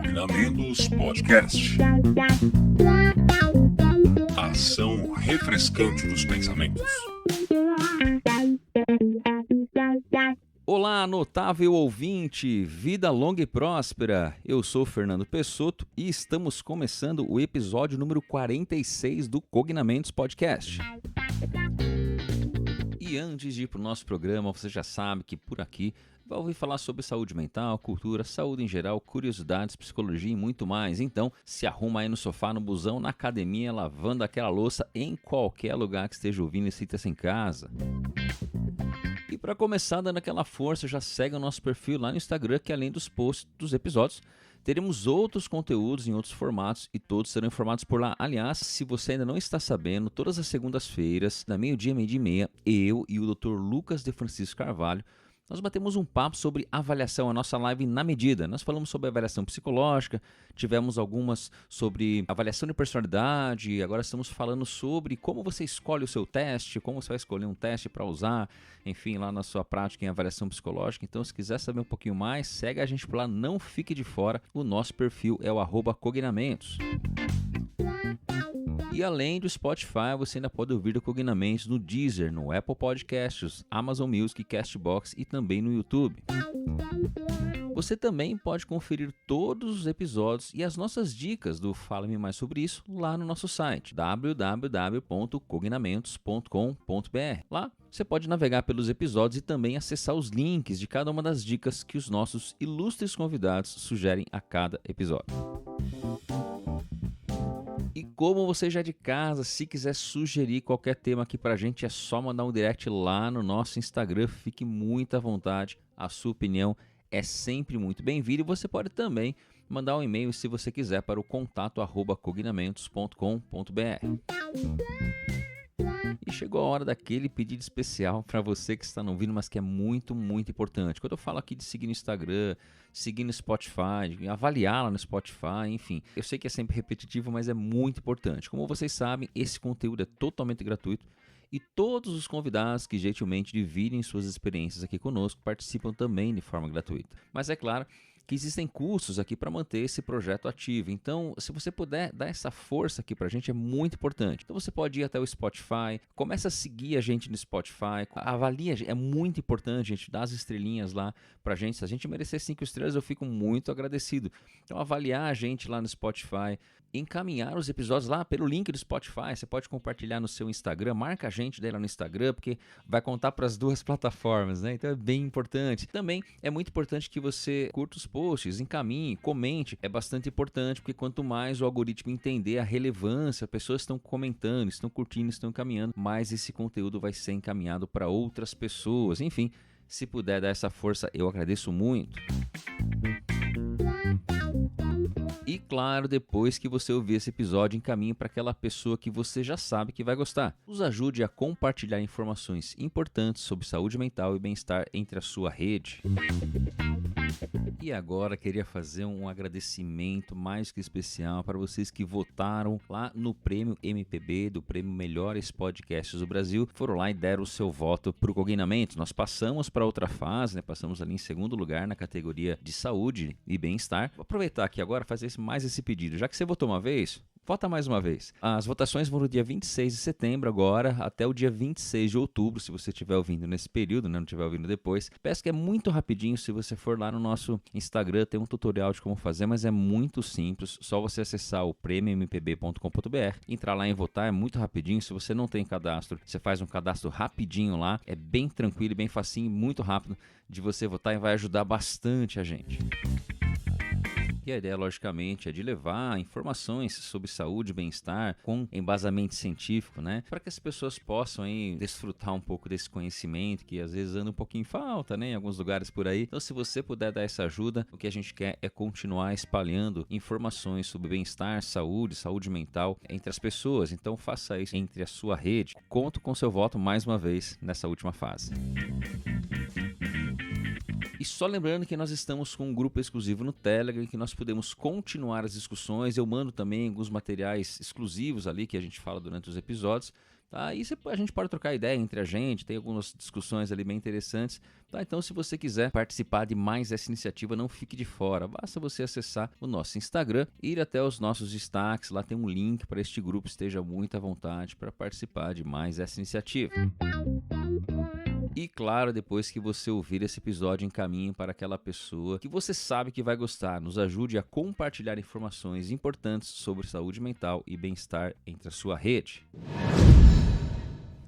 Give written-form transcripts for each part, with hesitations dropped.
Combinamentos Podcast. Ação refrescante dos pensamentos. Olá, notável ouvinte, vida longa e próspera. Eu sou Fernando Pessotto e estamos começando o episódio número 46 do Cognamentos Podcast. E antes de ir para o nosso programa, você já sabe que por aqui vai ouvir falar sobre saúde mental, cultura, saúde em geral, curiosidades, psicologia e muito mais. Então, se arruma aí no sofá, no busão, na academia, lavando aquela louça, em qualquer lugar que esteja ouvindo e sinta-se em casa. E para começar dando aquela força, já segue o nosso perfil lá no Instagram, que além dos posts dos episódios, teremos outros conteúdos em outros formatos e todos serão informados por lá. Aliás, se você ainda não está sabendo, todas as segundas-feiras, da meio-dia, meio-dia e meia, eu e o Dr. Lucas de Francisco Carvalho, nós batemos um papo sobre avaliação, a nossa live na medida. Nós falamos sobre avaliação psicológica, tivemos algumas sobre avaliação de personalidade, agora estamos falando sobre como você escolhe o seu teste, como você vai escolher um teste para usar, enfim, lá na sua prática em avaliação psicológica. Então, se quiser saber um pouquinho mais, segue a gente por lá, não fique de fora. O nosso perfil é o @cognamentos. E além do Spotify, você ainda pode ouvir o Cognamentos no Deezer, no Apple Podcasts, Amazon Music, Castbox e também no YouTube. Você também pode conferir todos os episódios e as nossas dicas do Fala-me Mais Sobre Isso lá no nosso site www.cognamentos.com.br. Lá você pode navegar pelos episódios e também acessar os links de cada uma das dicas que os nossos ilustres convidados sugerem a cada episódio. E como você já é de casa, se quiser sugerir qualquer tema aqui pra gente, é só mandar um direct lá no nosso Instagram. Fique muito à vontade, a sua opinião é sempre muito bem-vinda. E você pode também mandar um e-mail, se você quiser, para o contato@cognamentos.com.br. E chegou a hora daquele pedido especial para você que está não ouvindo, mas que é muito, muito importante. Quando eu falo aqui de seguir no Instagram, seguir no Spotify, avaliar lá no Spotify, enfim. Eu sei que é sempre repetitivo, mas é muito importante. Como vocês sabem, esse conteúdo é totalmente gratuito e todos os convidados que gentilmente dividem suas experiências aqui conosco participam também de forma gratuita. Mas é claro que existem custos aqui para manter esse projeto ativo. Então, se você puder dar essa força aqui para a gente, é muito importante. Então, você pode ir até o Spotify, começa a seguir a gente no Spotify, avalia, é muito importante, a gente dá as estrelinhas lá para a gente. Se a gente merecer 5 estrelas, eu fico muito agradecido. Então, avaliar a gente lá no Spotify, encaminhar os episódios lá pelo link do Spotify, você pode compartilhar no seu Instagram, marca a gente lá no Instagram, porque vai contar para as duas plataformas, né? Então é bem importante. Também é muito importante que você curta os posts, encaminhe, comente, é bastante importante, porque quanto mais o algoritmo entender a relevância, pessoas estão comentando, estão curtindo, estão encaminhando, mais esse conteúdo vai ser encaminhado para outras pessoas. Enfim, se puder dar essa força, eu agradeço muito. E claro, depois que você ouvir esse episódio, encaminhe para aquela pessoa que você já sabe que vai gostar. Nos ajude a compartilhar informações importantes sobre saúde mental e bem-estar entre a sua rede. E agora queria fazer um agradecimento mais que especial para vocês que votaram lá no Prêmio MPB, do Prêmio Melhores Podcasts do Brasil. Foram lá e deram o seu voto para o Cognamentos. Nós passamos para outra fase, né? Passamos ali em segundo lugar na categoria de saúde e bem-estar. Vou aproveitar aqui agora e fazer mais esse pedido. Já que você votou uma vez, vota mais uma vez. As votações vão no dia 26 de setembro agora, até o dia 26 de outubro, se você estiver ouvindo nesse período, né? Não estiver ouvindo depois. Peço que é muito rapidinho, se você for lá no nosso Instagram, tem um tutorial de como fazer, mas é muito simples. Só você acessar o prêmiompb.com.br, entrar lá em votar, é muito rapidinho. Se você não tem cadastro, você faz um cadastro rapidinho lá. É bem tranquilo, bem facinho, muito rápido de você votar e vai ajudar bastante a gente. E a ideia, logicamente, é de levar informações sobre saúde e bem-estar com embasamento científico, né? Para que as pessoas possam aí desfrutar um pouco desse conhecimento que às vezes anda um pouquinho em falta, né? Em alguns lugares por aí. Então, se você puder dar essa ajuda, o que a gente quer é continuar espalhando informações sobre bem-estar, saúde mental entre as pessoas. Então, faça isso entre a sua rede. Conto com seu voto mais uma vez nessa última fase. E só lembrando que nós estamos com um grupo exclusivo no Telegram, que nós podemos continuar as discussões. Eu mando também alguns materiais exclusivos ali que a gente fala durante os episódios. Tá? E a gente pode trocar ideia entre a gente, tem algumas discussões ali bem interessantes. Tá? Então, se você quiser participar de mais dessa iniciativa, não fique de fora. Basta você acessar o nosso Instagram, ir até os nossos destaques, lá tem um link para este grupo. Esteja muito à vontade para participar de mais dessa iniciativa. E claro, depois que você ouvir esse episódio, encaminhe para aquela pessoa que você sabe que vai gostar. Nos ajude a compartilhar informações importantes sobre saúde mental e bem-estar entre a sua rede.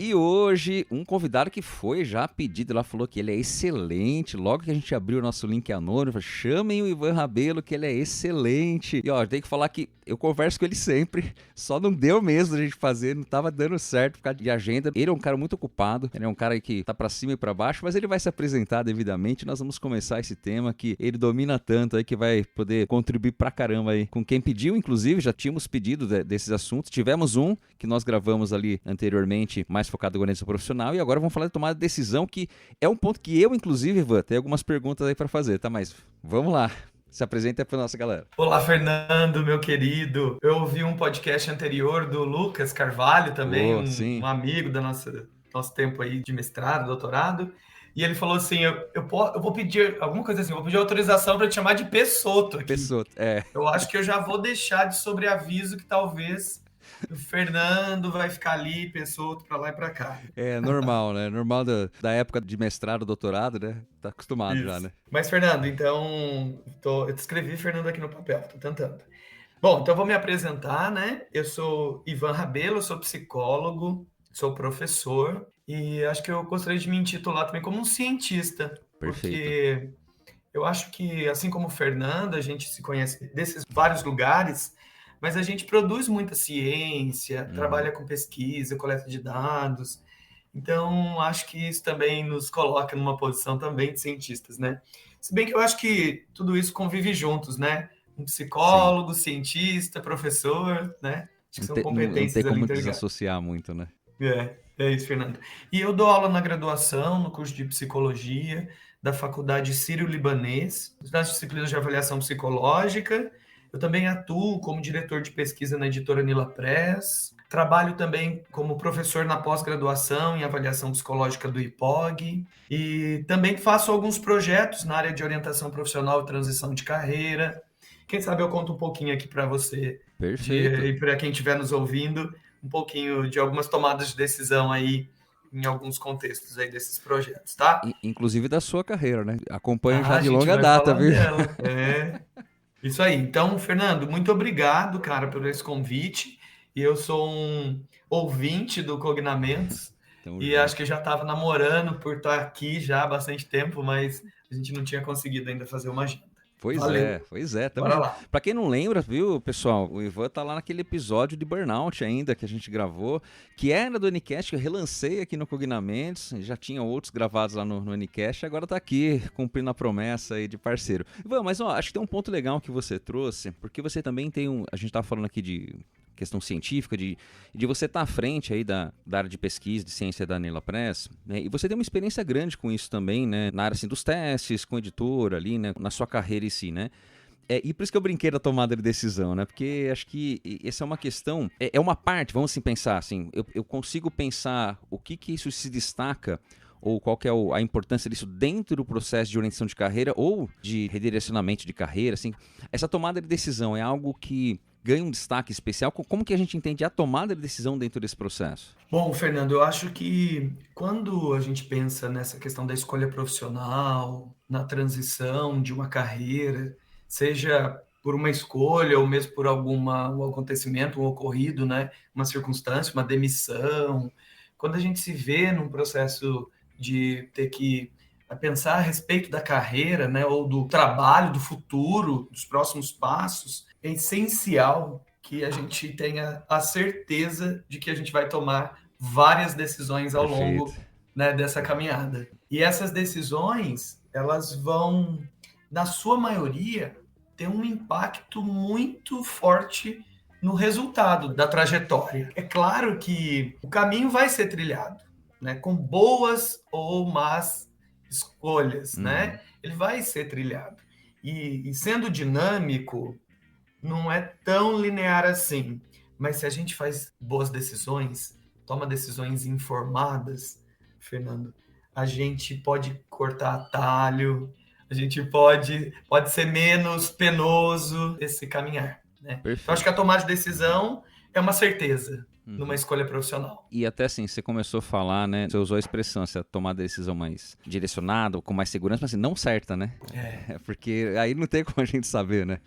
E hoje, um convidado que foi já pedido, lá falou que ele é excelente. Logo que a gente abriu o nosso link anônimo, chamem o Ivan Rabelo que ele é excelente. E ó, tem que falar que eu converso com ele sempre, só não deu mesmo a gente fazer, não tava dando certo por causa de agenda. Ele é um cara muito ocupado, ele é um cara que tá pra cima e pra baixo, mas ele vai se apresentar devidamente. Nós vamos começar esse tema que ele domina tanto aí, que vai poder contribuir pra caramba aí com quem pediu. Inclusive, já tínhamos pedido desses assuntos. Tivemos um que nós gravamos ali anteriormente, mais focado em organização profissional, e agora vamos falar de tomada de decisão, que é um ponto que eu, inclusive, Ivan, tenho algumas perguntas aí pra fazer, tá? Mas vamos lá. Se apresenta para nossa galera. Olá, Fernando, meu querido. Eu ouvi um podcast anterior do Lucas Carvalho, também um amigo do nosso tempo aí de mestrado, doutorado. E ele falou assim, eu vou pedir alguma coisa assim, vou pedir autorização para te chamar de Pessotto aqui. Pessotto, é. Eu acho que eu já vou deixar de sobreaviso que talvez o Fernando vai ficar ali, Pessotto, para lá e para cá. É normal, né? Normal da época de mestrado, doutorado, né? Tá acostumado Isso. já, né? Mas, Fernando, então, eu te escrevi Fernando aqui no papel, tô tentando. Bom, então vou me apresentar, né? Eu sou Ivan Rabelo, sou psicólogo, sou professor e acho que eu gostaria de me intitular também como um cientista. Perfeito. Porque eu acho que, assim como o Fernando, a gente se conhece desses vários lugares, mas a gente produz muita ciência, trabalha com pesquisa, coleta de dados. Então, acho que isso também nos coloca numa posição também de cientistas, né? Se bem que eu acho que tudo isso convive juntos, né? Um psicólogo, cientista, professor, né? Acho que são competências não tem como ali desassociar muito, né? É isso, Fernando. E eu dou aula na graduação, no curso de psicologia da Faculdade Sírio-Libanês, nas disciplinas de avaliação psicológica. Eu também atuo como diretor de pesquisa na editora Nila Press. Trabalho também como professor na pós-graduação em avaliação psicológica do IPOG. E também faço alguns projetos na área de orientação profissional e transição de carreira. Quem sabe eu conto um pouquinho aqui para você. Perfeito. E para quem estiver nos ouvindo, um pouquinho de algumas tomadas de decisão aí em alguns contextos aí desses projetos, tá? Inclusive da sua carreira, né? Acompanho já de longa data, viu? Isso aí. Então, Fernando, muito obrigado, cara, por esse convite. E eu sou um ouvinte do Cognamentos e acho que já estava namorando por estar aqui já há bastante tempo, mas a gente não tinha conseguido ainda fazer uma agenda. Pois é. Bora lá. Pra quem não lembra, viu, pessoal, o Ivan tá lá naquele episódio de Burnout ainda, que a gente gravou, que era do Ncast, que eu relancei aqui no Cognamentos, já tinha outros gravados lá no Ncast, agora tá aqui, cumprindo a promessa aí de parceiro. Ivan, mas ó, acho que tem um ponto legal que você trouxe, porque você também tem a gente tava falando aqui de questão científica, de você estar à frente aí da área de pesquisa, de ciência da Nila Press, né? E você tem uma experiência grande com isso também, né? Na área assim, dos testes, com editora ali, né? Na sua carreira em si, né? E por isso que eu brinquei da tomada de decisão, né? Porque acho que essa é uma questão, é uma parte, vamos assim pensar, assim, eu consigo pensar o que isso se destaca ou qual que é a importância disso dentro do processo de orientação de carreira ou de redirecionamento de carreira, assim. Essa tomada de decisão é algo que ganha um destaque especial? Como que a gente entende a tomada de decisão dentro desse processo? Bom, Fernando, eu acho que quando a gente pensa nessa questão da escolha profissional, na transição de uma carreira, seja por uma escolha ou mesmo por um acontecimento, um ocorrido, né? Uma circunstância, uma demissão, quando a gente se vê num processo de ter que pensar a respeito da carreira, né? Ou do trabalho, do futuro, dos próximos passos, é essencial que a gente tenha a certeza de que a gente vai tomar várias decisões ao longo, né, dessa caminhada. E essas decisões, elas vão, na sua maioria, ter um impacto muito forte no resultado da trajetória. É claro que o caminho vai ser trilhado, né, com boas ou más escolhas, né? Ele vai ser trilhado. E sendo dinâmico, não é tão linear assim, mas se a gente faz boas decisões, toma decisões informadas, Fernando, a gente pode cortar atalho, a gente pode ser menos penoso esse caminhar, né? Perfeito. Então, acho que a tomada de decisão é uma certeza numa Uhum. escolha profissional. E até assim, você começou a falar, né? Você usou a expressão, você tomar a decisão mais direcionada, com mais segurança, mas assim, não certa, né? Porque aí não tem como a gente saber, né?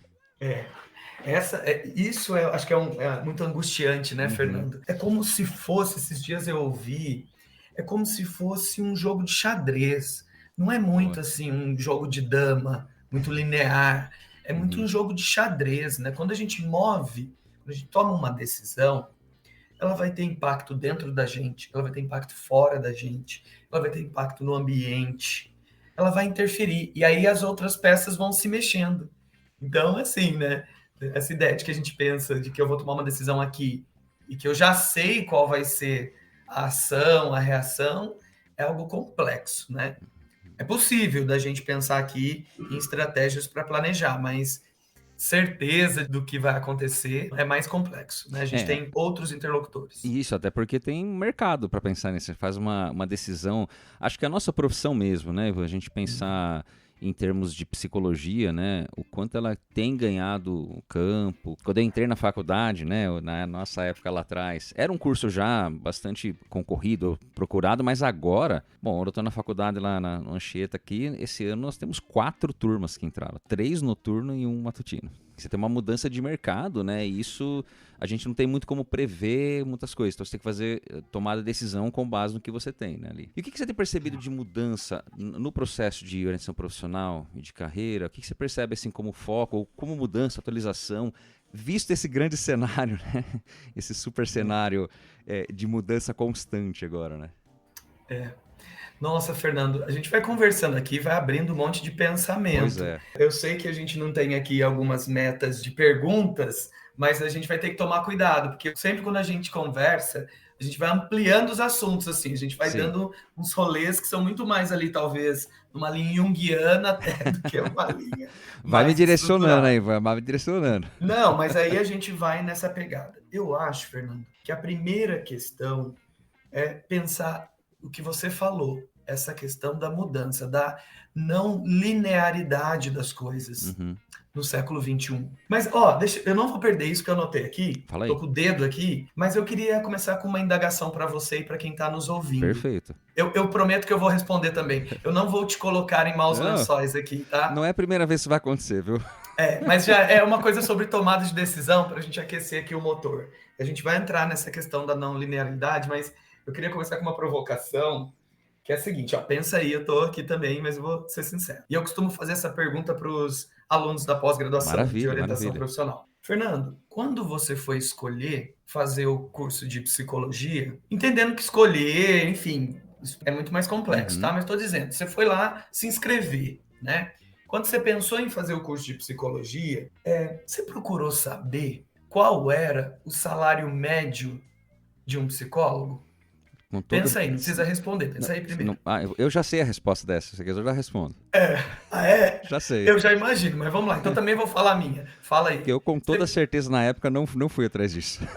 Isso acho que é muito angustiante, né, Fernando? É como se fosse, esses dias eu ouvi, é como se fosse um jogo de xadrez. Não é muito assim um jogo de dama, muito linear. É muito um jogo de xadrez, né? Quando a gente toma uma decisão, ela vai ter impacto dentro da gente, ela vai ter impacto fora da gente, ela vai ter impacto no ambiente, ela vai interferir. E aí as outras peças vão se mexendo. Então, assim, né? Essa ideia de que a gente pensa de que eu vou tomar uma decisão aqui e que eu já sei qual vai ser a ação, a reação, é algo complexo, né? É possível da gente pensar aqui em estratégias para planejar, mas certeza do que vai acontecer é mais complexo, né? A gente tem outros interlocutores. Isso, até porque tem mercado para pensar nisso. Você faz uma decisão. Acho que é a nossa profissão mesmo, né? A gente pensar em termos de psicologia, né? O quanto ela tem ganhado o campo. Quando eu entrei na faculdade, né? Na nossa época lá atrás, era um curso já bastante concorrido, procurado, mas agora, bom, eu estou na faculdade lá na Anchieta aqui, esse ano nós temos 4 turmas que entraram, 3 noturno e 1 matutino. Você tem uma mudança de mercado, né? E isso a gente não tem muito como prever muitas coisas. Então você tem que fazer tomada de decisão com base no que você tem, né, ali. E o que você tem percebido de mudança no processo de orientação profissional e de carreira? O que você percebe assim como foco ou como mudança, atualização, visto esse grande cenário, né? Esse super cenário de mudança constante agora, né? Nossa, Fernando, a gente vai conversando aqui, vai abrindo um monte de pensamento. Pois é. Eu sei que a gente não tem aqui algumas metas de perguntas, mas a gente vai ter que tomar cuidado, porque sempre quando a gente conversa, a gente vai ampliando os assuntos, assim, a gente vai dando uns rolês que são muito mais ali, talvez, numa linha junguiana até do que uma linha. Vai me direcionando aí, vai me direcionando. Não, mas aí a gente vai nessa pegada. Eu acho, Fernando, que a primeira questão é pensar o que você falou, essa questão da mudança, da não linearidade das coisas no século XXI. Mas, eu não vou perder isso que eu anotei aqui, estou com o dedo aqui, mas eu queria começar com uma indagação para você e para quem está nos ouvindo. Perfeito. Eu prometo que eu vou responder também. Eu não vou te colocar em maus lençóis aqui, tá? Não é a primeira vez que isso vai acontecer, viu? Mas já é uma coisa sobre tomada de decisão para a gente aquecer aqui o motor. A gente vai entrar nessa questão da não linearidade, mas eu queria começar com uma provocação, que é a seguinte, pensa aí, eu estou aqui também, mas eu vou ser sincero. E eu costumo fazer essa pergunta para os alunos da pós-graduação de orientação profissional. Fernando, quando você foi escolher fazer o curso de psicologia, entendendo que escolher, enfim, isso é muito mais complexo, tá? Mas estou dizendo, você foi lá se inscrever, né? Quando você pensou em fazer o curso de psicologia, você procurou saber qual era o salário médio de um psicólogo? Pensa aí, não precisa responder, pensa aí primeiro. Eu já sei a resposta dessa, eu já respondo. Já sei. Eu já imagino, mas vamos lá, então também vou falar a minha. Fala aí. Eu com toda certeza na época não fui atrás disso.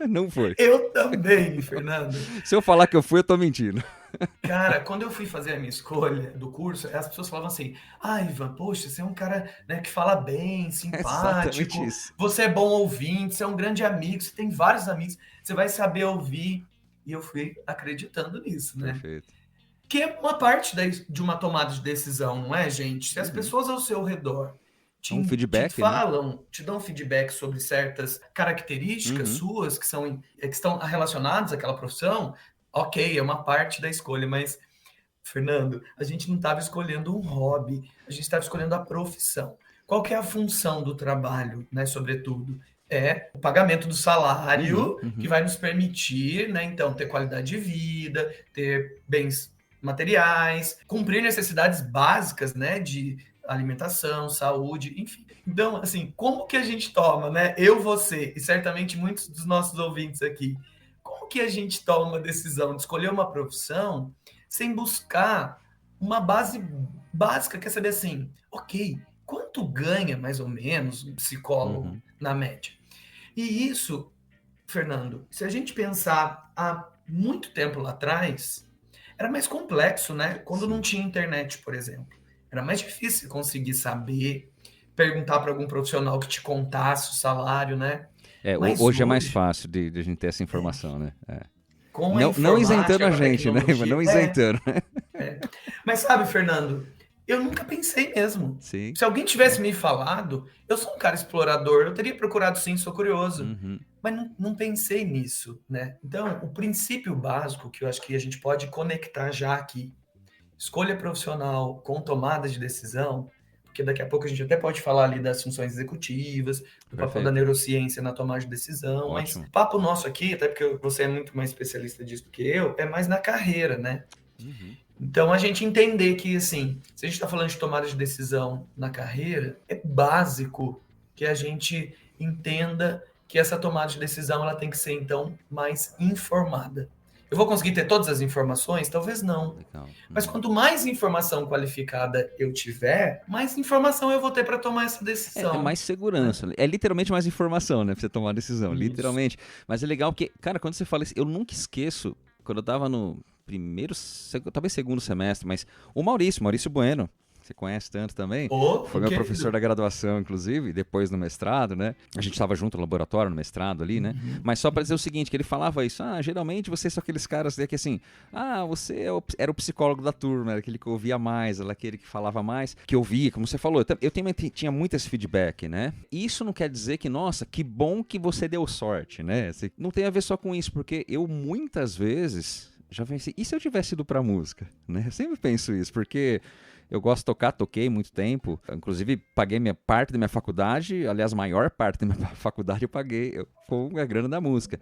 Não foi. Eu também, Fernando. Se eu falar que eu fui, eu tô mentindo. Cara, quando eu fui fazer a minha escolha do curso, as pessoas falavam assim, Ivan, poxa, você é um cara, né, que fala bem, simpático, você é bom ouvinte, você é um grande amigo, você tem vários amigos, você vai saber ouvir. E eu fui acreditando nisso, né? Perfeito. Que é uma parte de uma tomada de decisão, não é, gente? Se as pessoas ao seu redor te dão feedback sobre certas características suas que estão relacionadas àquela profissão, ok, é uma parte da escolha, mas, Fernando, a gente não estava escolhendo um hobby, a gente estava escolhendo a profissão. Qual que é a função do trabalho, né, sobretudo? É o pagamento do salário que vai nos permitir, né, então, ter qualidade de vida, ter bens materiais, cumprir necessidades básicas, né, de alimentação, saúde, enfim. Então, assim, como que a gente toma, né, eu, você e certamente muitos dos nossos ouvintes aqui, como que a gente toma a decisão de escolher uma profissão sem buscar uma base básica, quer saber assim, ok, quanto ganha mais ou menos um psicólogo na média? E isso Fernando, se a gente pensar há muito tempo lá atrás, era mais complexo, né? Quando não Sim. tinha internet, por exemplo. Era mais difícil conseguir saber, perguntar para algum profissional que te contasse o salário, né? Mas Hoje é mais hoje, fácil de a gente ter essa informação, né? com a Não isentando informática, a com a gente, né? Mas tecnologia. não isentando. Mas sabe, Fernando, eu nunca pensei mesmo. Sim. Se alguém tivesse me falado, eu sou um cara explorador, eu teria procurado sim, sou curioso. Uhum. Mas não pensei nisso, né? Então, o princípio básico que eu acho que a gente pode conectar já aqui, escolha profissional com tomada de decisão, porque daqui a pouco a gente até pode falar ali das funções executivas, do papel da Perfeito. neurociência na tomada de decisão, mas Ótimo. o papo nosso aqui, até porque você é muito mais especialista disso do que eu, é mais na carreira, né? Uhum. Então, a gente entender que, assim, se a gente está falando de tomada de decisão na carreira, é básico que a gente entenda que essa tomada de decisão ela tem que ser, então, mais informada. Eu vou conseguir ter todas as informações? Talvez não. Legal. Mas quanto mais informação qualificada eu tiver, mais informação eu vou ter para tomar essa É decisão. mais segurança. É literalmente mais informação, né? Pra você tomar uma decisão. Isso. Literalmente. Mas é legal porque, cara, quando você fala isso, eu nunca esqueço, quando eu tava no primeiro, talvez segundo semestre, mas o Maurício Bueno, você conhece tanto também, foi meu Querido. professor da graduação, inclusive, depois no mestrado, né? A gente estava junto no laboratório, no mestrado ali, né? Mas só para dizer o seguinte, que ele falava isso, geralmente vocês são aqueles caras que assim, você era o psicólogo da turma, era aquele que ouvia mais, era aquele que falava mais, que ouvia, como você falou, eu também tinha muito esse feedback, né? Isso não quer dizer que, nossa, que bom que você deu sorte, né? Não tem a ver só com isso, porque eu muitas vezes já pensei, e se eu tivesse ido pra música, né? Eu sempre penso isso, porque eu gosto de tocar, toquei muito tempo, inclusive paguei parte da minha faculdade, aliás, a maior parte da minha faculdade eu paguei com a grana da música.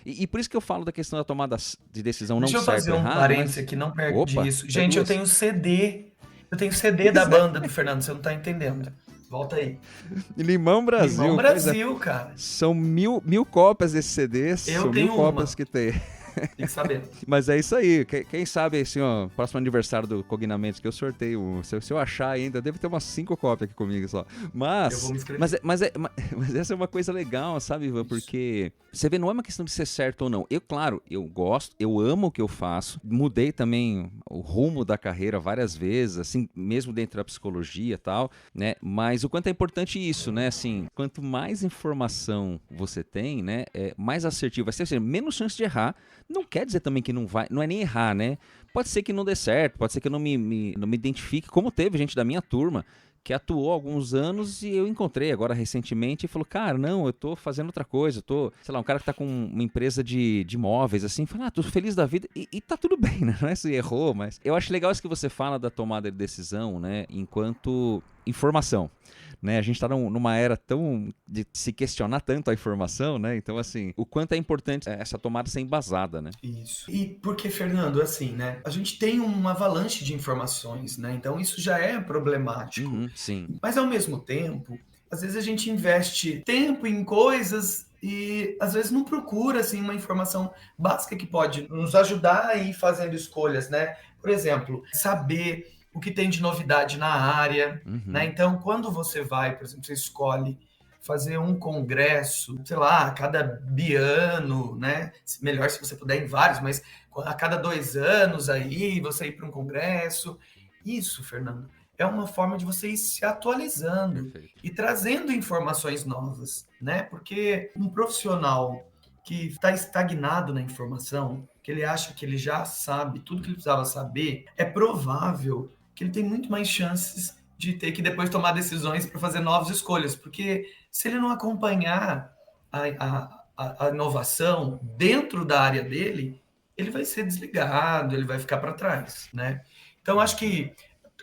E por isso que eu falo da questão da tomada de decisão não certo ou errado. Deixa eu fazer um parênteses aqui, não perde Opa, isso. Gente, eu tenho CD. Eu tenho CD Pois da é. banda do Fernando, você não tá entendendo. Volta aí. Limão Brasil. Limão pois é. Brasil, cara. São mil cópias desses CDs, Eu são tenho 1000 cópias uma. que tem. Tem que saber. Mas é isso aí. Quem sabe, assim, ó, próximo aniversário do Cognamentos que eu sorteio. Se eu achar ainda, deve ter umas 5 cópias aqui comigo só. Eu Mas, vou me inscrever. mas essa é uma coisa legal, sabe, Ivan? Porque você vê, não é uma questão de ser certo ou não. Claro, eu gosto, eu amo o que eu faço. Mudei também o rumo da carreira várias vezes, assim, mesmo dentro da psicologia e tal, né? Mas o quanto é importante isso, né? Assim, quanto mais informação você tem, né? Mais assertivo vai ser, assim, menos chance de errar. Não quer dizer também que não é nem errar, né? Pode ser que não dê certo, pode ser que eu não me identifique, como teve gente da minha turma que atuou há alguns anos e eu encontrei agora recentemente e falou, cara, não, eu tô fazendo outra coisa, eu tô, sei lá, um cara que tá com uma empresa de imóveis, assim, fala, tô feliz da vida e tá tudo bem, né? Não é se errou, mas eu acho legal isso que você fala da tomada de decisão, né, enquanto informação. Né, a gente está numa era tão de se questionar tanto a informação, né? Então, assim, o quanto é importante essa tomada ser embasada, né? Isso. E porque, Fernando, assim, né? A gente tem uma avalanche de informações, né? Então isso já é problemático. Sim. Mas ao mesmo tempo, às vezes a gente investe tempo em coisas e às vezes não procura assim uma informação básica que pode nos ajudar a ir fazendo escolhas, né? Por exemplo, saber o que tem de novidade na área, né? Então, quando você vai, por exemplo, você escolhe fazer um congresso, sei lá, a cada biano, né? Melhor se você puder em vários, mas a cada 2 anos aí, você ir para um congresso. Isso, Fernando, é uma forma de você ir se atualizando. Perfeito. E trazendo informações novas, né? Porque um profissional que está estagnado na informação, que ele acha que ele já sabe tudo que ele precisava saber, é provável que ele tem muito mais chances de ter que depois tomar decisões para fazer novas escolhas, porque se ele não acompanhar a inovação dentro da área dele, ele vai ser desligado, ele vai ficar para trás, né? Então, acho que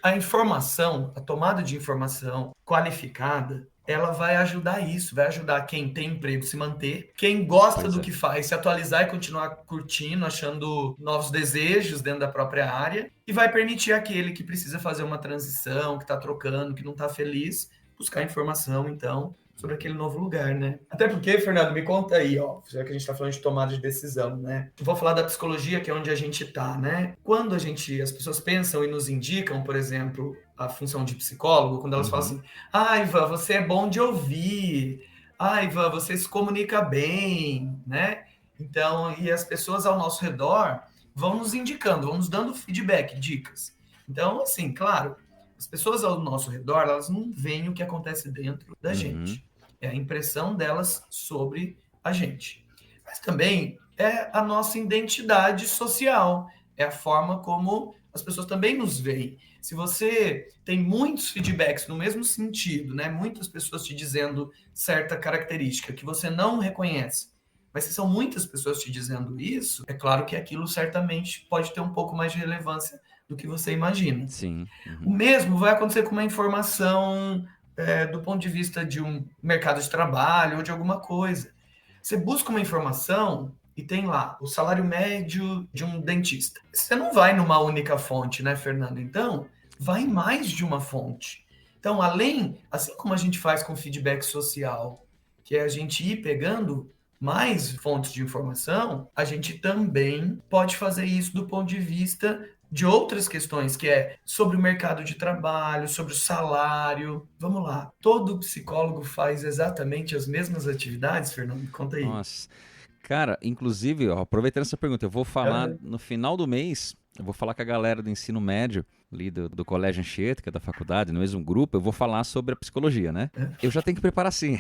a informação, a tomada de informação qualificada, ela vai ajudar isso, vai ajudar quem tem emprego se manter, quem gosta do que faz se atualizar e continuar curtindo, achando novos desejos dentro da própria área, e vai permitir aquele que precisa fazer uma transição, que está trocando, que não está feliz, buscar informação, então, sobre aquele novo lugar, né? Até porque, Fernando, me conta aí, ó, já que a gente está falando de tomada de decisão, né? Eu vou falar da psicologia, que é onde a gente está, né? Quando as pessoas pensam e nos indicam, por exemplo, a função de psicólogo, quando elas falam assim, Ivan, você é bom de ouvir, Ivan, você se comunica bem, né? Então, e as pessoas ao nosso redor vão nos indicando, vão nos dando feedback, dicas. Então, assim, claro, as pessoas ao nosso redor, elas não veem o que acontece dentro da gente. É a impressão delas sobre a gente. Mas também é a nossa identidade social, é a forma como as pessoas também nos veem. Se você tem muitos feedbacks no mesmo sentido, né? Muitas pessoas te dizendo certa característica que você não reconhece, mas se são muitas pessoas te dizendo isso, é claro que aquilo certamente pode ter um pouco mais de relevância do que você imagina. Sim. O mesmo vai acontecer com uma informação do ponto de vista de um mercado de trabalho ou de alguma coisa. Você busca uma informação e tem lá o salário médio de um dentista. Você não vai numa única fonte, né, Fernando? Então, vai em mais de uma fonte. Então, assim como a gente faz com feedback social, que é a gente ir pegando mais fontes de informação, a gente também pode fazer isso do ponto de vista de outras questões, que é sobre o mercado de trabalho, sobre o salário. Vamos lá. Todo psicólogo faz exatamente as mesmas atividades, Fernando? Conta aí. Nossa. Cara, inclusive, ó, aproveitando essa pergunta, eu vou falar no final do mês, eu vou falar com a galera do ensino médio, ali do Colégio Anchieta, que é da faculdade, no mesmo grupo, eu vou falar sobre a psicologia, né? Eu já tenho que preparar assim.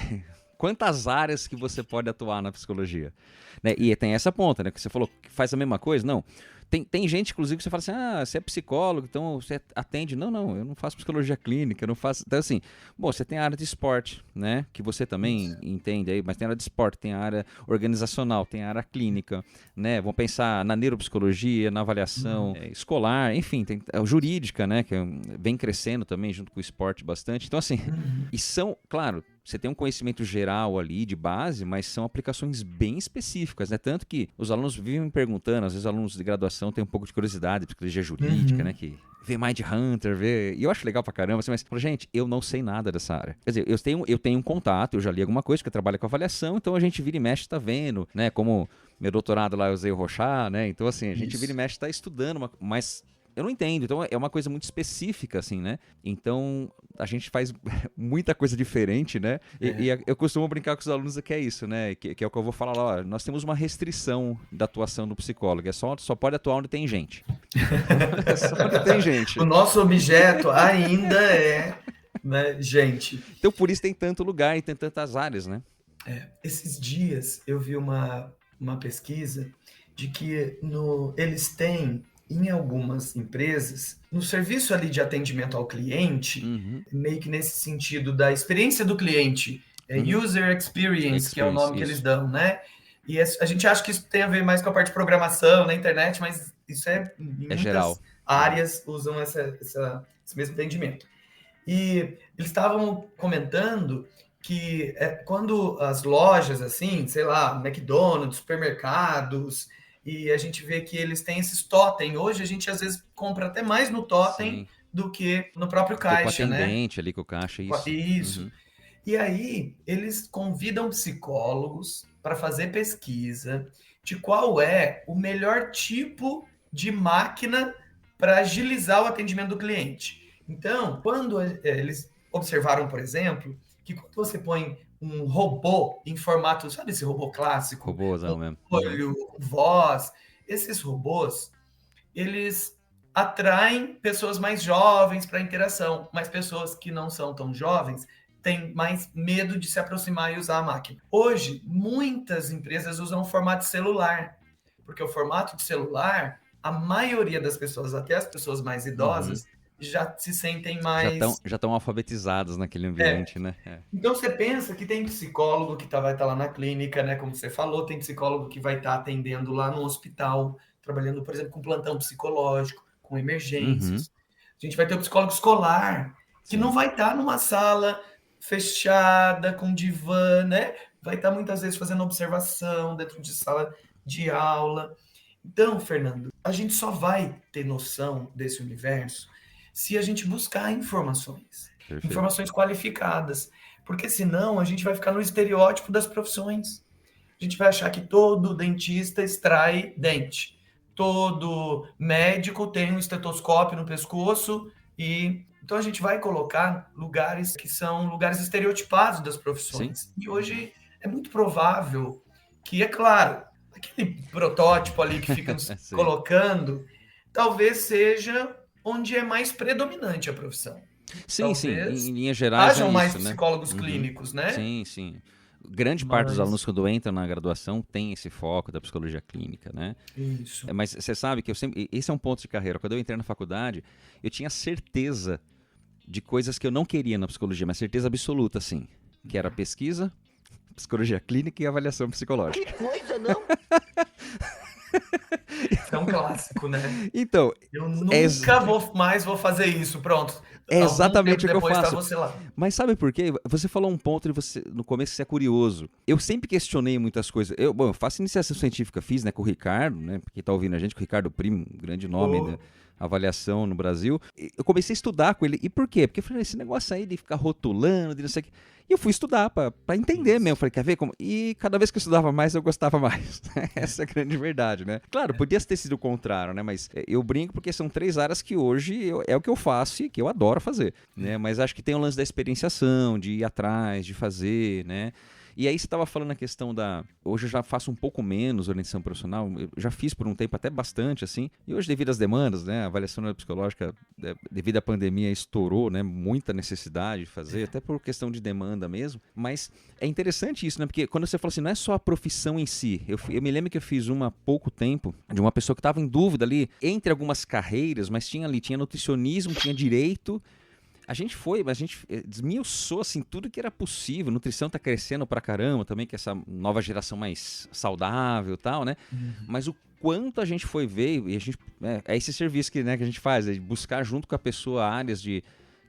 Quantas áreas que você pode atuar na psicologia? Né? E tem essa ponta, né? Que você falou que faz a mesma coisa? Não. Tem gente, inclusive, que você fala assim, você é psicólogo, então você atende. Não, eu não faço psicologia clínica, eu não faço... Então, assim, bom, você tem a área de esporte, né? Que você também entende aí, mas tem a área de esporte, tem a área organizacional, tem a área clínica, né? Vamos pensar na neuropsicologia, na avaliação escolar, enfim, tem a jurídica, né? Que vem crescendo também junto com o esporte bastante. Então, assim, e são, claro... Você tem um conhecimento geral ali de base, mas são aplicações bem específicas, né? Tanto que os alunos vivem me perguntando, às vezes alunos de graduação têm um pouco de curiosidade, psicologia jurídica, né? Que vê Mind Hunter, e eu acho legal pra caramba, assim, mas, gente, eu não sei nada dessa área. Quer dizer, eu tenho um contato, eu já li alguma coisa, que eu trabalho com avaliação, então a gente vira e mexe tá vendo, né? Como meu doutorado lá eu usei o Rochat, né? Então, assim, a gente vira e mexe tá estudando, mas... Eu não entendo, então é uma coisa muito específica, assim, né? Então, a gente faz muita coisa diferente, né? E eu costumo brincar com os alunos que é isso, né? Que é o que eu vou falar lá, ó, nós temos uma restrição da atuação do psicólogo, só pode atuar onde tem gente. Só onde tem gente. O nosso objeto ainda é, né, gente. Então, por isso tem tanto lugar e tem tantas áreas, né? Esses dias eu vi uma pesquisa de que eles têm... Em algumas empresas, no serviço ali de atendimento ao cliente, meio que nesse sentido da experiência do cliente, user experience, que é o nome que eles dão, né? E a gente acha que isso tem a ver mais com a parte de programação na internet, mas isso em muitas geral. Áreas usam esse mesmo entendimento. E eles estavam comentando que quando as lojas, assim, sei lá, McDonald's, supermercados... E a gente vê que eles têm esses totem. Hoje a gente às vezes compra até mais no totem do que no próprio caixa, né? Com o atendente ali, com o caixa, isso. Isso. E aí eles convidam psicólogos para fazer pesquisa de qual é o melhor tipo de máquina para agilizar o atendimento do cliente. Então, quando eles observaram, por exemplo, que quando você põe um robô em formato, sabe esse robô clássico? Robôzão mesmo. Olho, voz. Esses robôs, eles atraem pessoas mais jovens para a interação, mas pessoas que não são tão jovens têm mais medo de se aproximar e usar a máquina. Hoje, muitas empresas usam o formato celular, porque o formato de celular, a maioria das pessoas, até as pessoas mais idosas, já se sentem mais... Já estão alfabetizados naquele ambiente, né? Então você pensa que tem psicólogo que vai estar lá na clínica, né? Como você falou, tem psicólogo que vai estar atendendo lá no hospital, trabalhando, por exemplo, com plantão psicológico, com emergências. A gente vai ter o psicólogo escolar, que não vai estar numa sala fechada, com divã, né? Vai estar muitas vezes fazendo observação dentro de sala de aula. Então, Fernando, a gente só vai ter noção desse universo se a gente buscar informações. Perfeito. Informações qualificadas. Porque senão a gente vai ficar no estereótipo das profissões. A gente vai achar que todo dentista extrai dente. Todo médico tem um estetoscópio no pescoço e... Então a gente vai colocar lugares que são lugares estereotipados das profissões. Sim. E hoje é muito provável que, é claro, aquele protótipo ali que fica nos Sim. colocando, talvez seja onde é mais predominante a profissão. Sim, em Talvez linhas gerais é hajam mais isso, né? psicólogos Uhum. clínicos, né? Sim, sim. Grande parte dos Mas alunos, quando entram na graduação, tem esse foco da psicologia clínica, né? isso. Mas você sabe que eu sempre. Esse é um ponto de carreira. Quando eu entrei na faculdade, eu tinha certeza de coisas que eu não queria na psicologia, mas certeza absoluta, assim. Que era pesquisa, psicologia clínica e avaliação psicológica. Que coisa, não? Isso é um clássico, né? Então, Eu é, nunca mais vou fazer isso. Pronto. é Algum tempo exatamente o que eu depois tá faço. você lá. Mas sabe por quê? Você falou um ponto e você, no começo você é curioso. Eu sempre questionei muitas coisas. Eu faço iniciação científica, fiz, né, com o Ricardo, né? Quem tá ouvindo a gente, com o Ricardo Primo, um grande nome da avaliação no Brasil. Eu comecei a estudar com ele. E por quê? Porque eu falei, esse negócio aí de ficar rotulando, de não sei o quê. E eu fui estudar pra entender mesmo. Eu falei, quer ver como? E cada vez que eu estudava mais, eu gostava mais. Essa é a grande verdade, né? Claro, podia ter sido o contrário, né? Mas eu brinco porque são 3 áreas que hoje é o que eu faço e que eu adoro fazer, né? Mas acho que tem o lance da experienciação, de ir atrás, de fazer, né? E aí você estava falando a questão da... Hoje eu já faço um pouco menos orientação profissional, eu já fiz por um tempo até bastante, assim. E hoje, devido às demandas, né? A avaliação neuropsicológica, devido à pandemia, estourou, né? Muita necessidade de fazer, até por questão de demanda mesmo. Mas é interessante isso, né? Porque quando você fala assim, não é só a profissão em si. Eu me lembro que eu fiz uma há pouco tempo, de uma pessoa que estava em dúvida ali, entre algumas carreiras, mas tinha nutricionismo, tinha direito... A gente desmiuçou assim, tudo que era possível. Nutrição tá crescendo pra caramba também, que essa nova geração mais saudável e tal, né? Mas o quanto a gente foi ver, e a gente, é esse serviço que, né, que a gente faz, é buscar junto com a pessoa áreas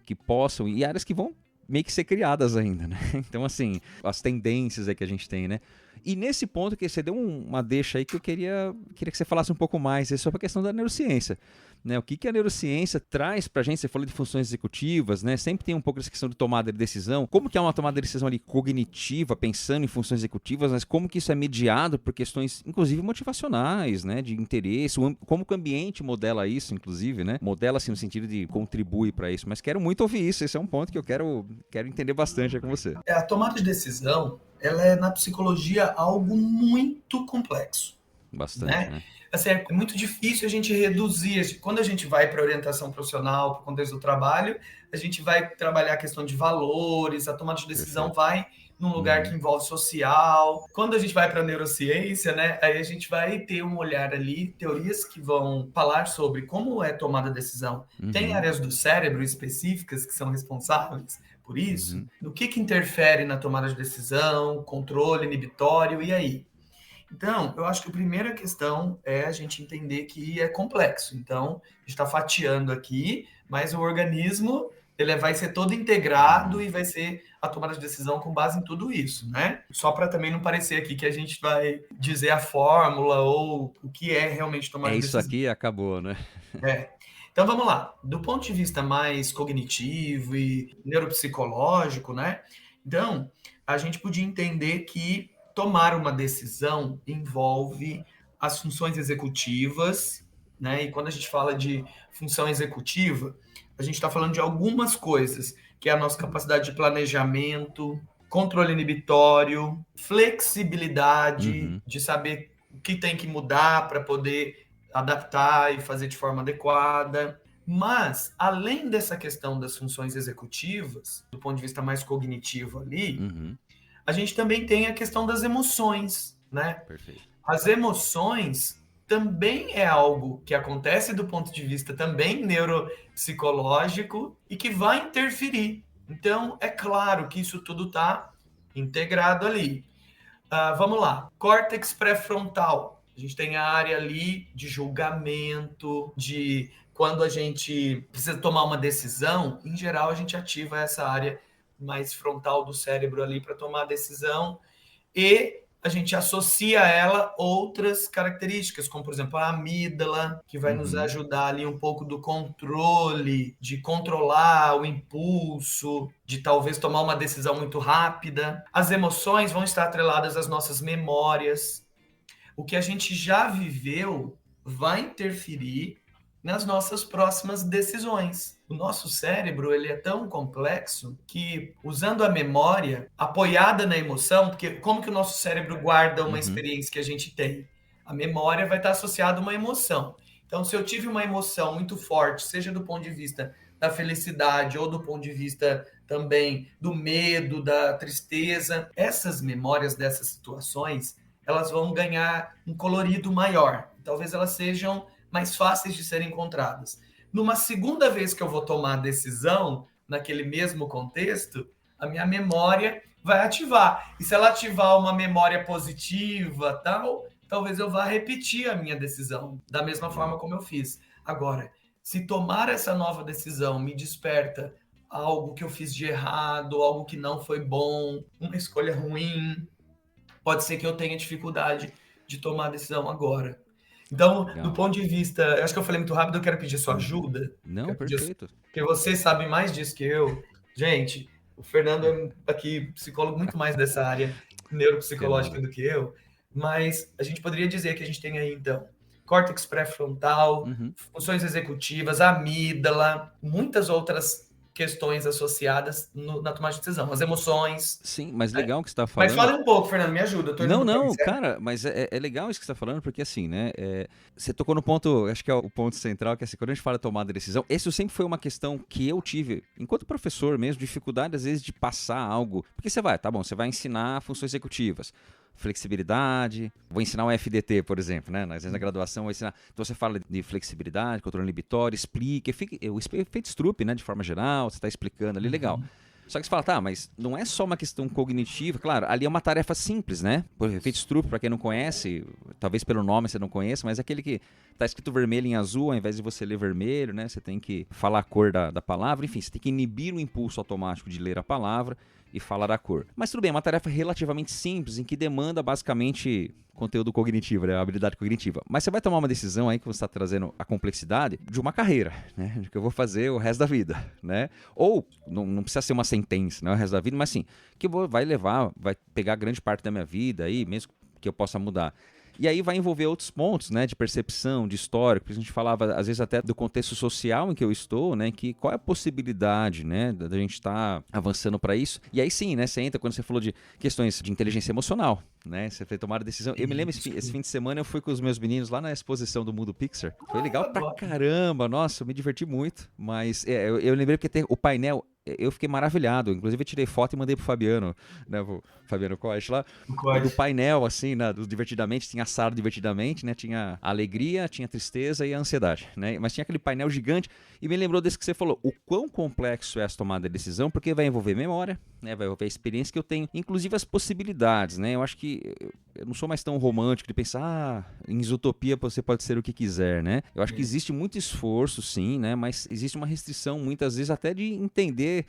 que possam, e áreas que vão meio que ser criadas ainda, né? Então, assim, as tendências aí que a gente tem, né? E nesse ponto que você deu uma deixa aí que eu queria que você falasse um pouco mais, é sobre a questão da neurociência. Né, o que a neurociência traz pra gente? Você falou de funções executivas, né? Sempre tem um pouco dessa questão de tomada de decisão. Como que é uma tomada de decisão ali cognitiva, pensando em funções executivas, mas como que isso é mediado por questões, inclusive, motivacionais, né? De interesse, como que o ambiente modela isso, inclusive, né? Modela, assim, no sentido de contribui para isso. Mas quero muito ouvir isso. Esse é um ponto que eu quero entender bastante aí com você. A tomada de decisão, ela é, na psicologia, algo muito complexo. Bastante, né? Assim, é muito difícil a gente reduzir. Quando a gente vai para orientação profissional, para o contexto do trabalho, a gente vai trabalhar a questão de valores, a tomada de decisão vai num lugar que envolve social. Quando a gente vai para a neurociência, né, aí a gente vai ter um olhar ali, teorias que vão falar sobre como é tomada a decisão. Tem áreas do cérebro específicas que são responsáveis por isso. No que interfere na tomada de decisão, controle inibitório, e aí? Então, eu acho que a primeira questão é a gente entender que é complexo. Então, a gente está fatiando aqui, mas o organismo ele vai ser todo integrado e vai ser a tomada de decisão com base em tudo isso, né? Só para também não parecer aqui que a gente vai dizer a fórmula ou o que é realmente tomada de decisão. É isso aqui, acabou, né? Então, vamos lá. Do ponto de vista mais cognitivo e neuropsicológico, né? Então, a gente podia entender que tomar uma decisão envolve as funções executivas, né? E quando a gente fala de função executiva, a gente está falando de algumas coisas, que é a nossa capacidade de planejamento, controle inibitório, flexibilidade, de saber o que tem que mudar para poder adaptar e fazer de forma adequada. Mas, além dessa questão das funções executivas, do ponto de vista mais cognitivo ali, a gente também tem a questão das emoções, né? Perfeito. As emoções também é algo que acontece do ponto de vista também neuropsicológico e que vai interferir. Então, é claro que isso tudo está integrado ali. Vamos lá. Córtex pré-frontal. A gente tem a área ali de julgamento, de quando a gente precisa tomar uma decisão, em geral a gente ativa essa área mais frontal do cérebro ali para tomar a decisão e a gente associa a ela outras características, como, por exemplo, a amígdala, que vai nos ajudar ali um pouco do controle, de controlar o impulso, de talvez tomar uma decisão muito rápida. As emoções vão estar atreladas às nossas memórias. O que a gente já viveu vai interferir nas nossas próximas decisões. O nosso cérebro, ele é tão complexo que, usando a memória apoiada na emoção, porque como que o nosso cérebro guarda uma experiência que a gente tem? A memória vai estar associada a uma emoção. Então, se eu tive uma emoção muito forte, seja do ponto de vista da felicidade ou do ponto de vista também do medo, da tristeza, essas memórias dessas situações, elas vão ganhar um colorido maior. Talvez elas sejam mais fáceis de serem encontradas. Numa segunda vez que eu vou tomar a decisão, naquele mesmo contexto, a minha memória vai ativar. E se ela ativar uma memória positiva, tal, talvez eu vá repetir a minha decisão, da mesma forma como eu fiz. Agora, se tomar essa nova decisão me desperta algo que eu fiz de errado, algo que não foi bom, uma escolha ruim, pode ser que eu tenha dificuldade de tomar a decisão agora. Então, do ponto de vista, eu acho que eu falei muito rápido, eu quero pedir sua ajuda. Não, perfeito. Porque você sabe mais disso que eu. Gente, o Fernando é aqui psicólogo muito mais dessa área neuropsicológica do que eu, mas a gente poderia dizer que a gente tem aí, então, córtex pré-frontal, funções executivas, amígdala, muitas outras questões associadas na tomada de decisão, as emoções. Sim, mas legal o que você está falando. Mas fala um pouco, Fernando, me ajuda. Não, cara, mas é legal isso que você está falando, porque assim, né, você tocou no ponto, acho que é o ponto central, que assim, quando a gente fala de tomada de decisão, esse sempre foi uma questão que eu tive, enquanto professor mesmo, dificuldade às vezes de passar algo, porque você vai ensinar funções executivas, flexibilidade, vou ensinar o FDT, por exemplo, né? Às vezes na graduação vou ensinar. Então você fala de flexibilidade, controle inibitório, explica, o efeito Stroop, né? De forma geral, você está explicando ali, legal. Só que você fala, tá, mas não é só uma questão cognitiva, claro, ali é uma tarefa simples, né? Por efeito Stroop, para quem não conhece, talvez pelo nome você não conheça, mas é aquele que tá escrito vermelho em azul, ao invés de você ler vermelho, né? Você tem que falar a cor da palavra, enfim, você tem que inibir o impulso automático de ler a palavra e falar a cor. Mas tudo bem, é uma tarefa relativamente simples, em que demanda basicamente conteúdo cognitivo, né? Habilidade cognitiva. Mas você vai tomar uma decisão aí que você está trazendo a complexidade de uma carreira, né? De que eu vou fazer o resto da vida, né? Ou, não precisa ser uma sentença, né? O resto da vida, mas assim, que vai pegar grande parte da minha vida aí, mesmo que eu possa mudar. E aí vai envolver outros pontos, né, de percepção, de história, porque a gente falava, às vezes, até do contexto social em que eu estou, né, que qual é a possibilidade, né, da gente estar avançando para isso. E aí sim, né, você entra quando você falou de questões de inteligência emocional, né, você foi tomar a decisão. Eu me lembro, esse fim de semana eu fui com os meus meninos lá na exposição do Mundo Pixar. Foi legal pra caramba, nossa, eu me diverti muito, mas eu lembrei porque tem o painel. Eu fiquei maravilhado, inclusive eu tirei foto e mandei pro Fabiano, né, o Fabiano Coach lá, do painel, assim, né, do Divertidamente, tinha a sala Divertidamente, né, tinha a alegria, tinha a tristeza e a ansiedade, né, mas tinha aquele painel gigante e me lembrou desse que você falou, o quão complexo é essa tomada de decisão, porque vai envolver memória, né, vai envolver a experiência que eu tenho, inclusive as possibilidades, né, eu acho que eu não sou mais tão romântico de pensar, em Zootopia você pode ser o que quiser, né, eu acho que existe muito esforço, sim, né, mas existe uma restrição, muitas vezes, até de entender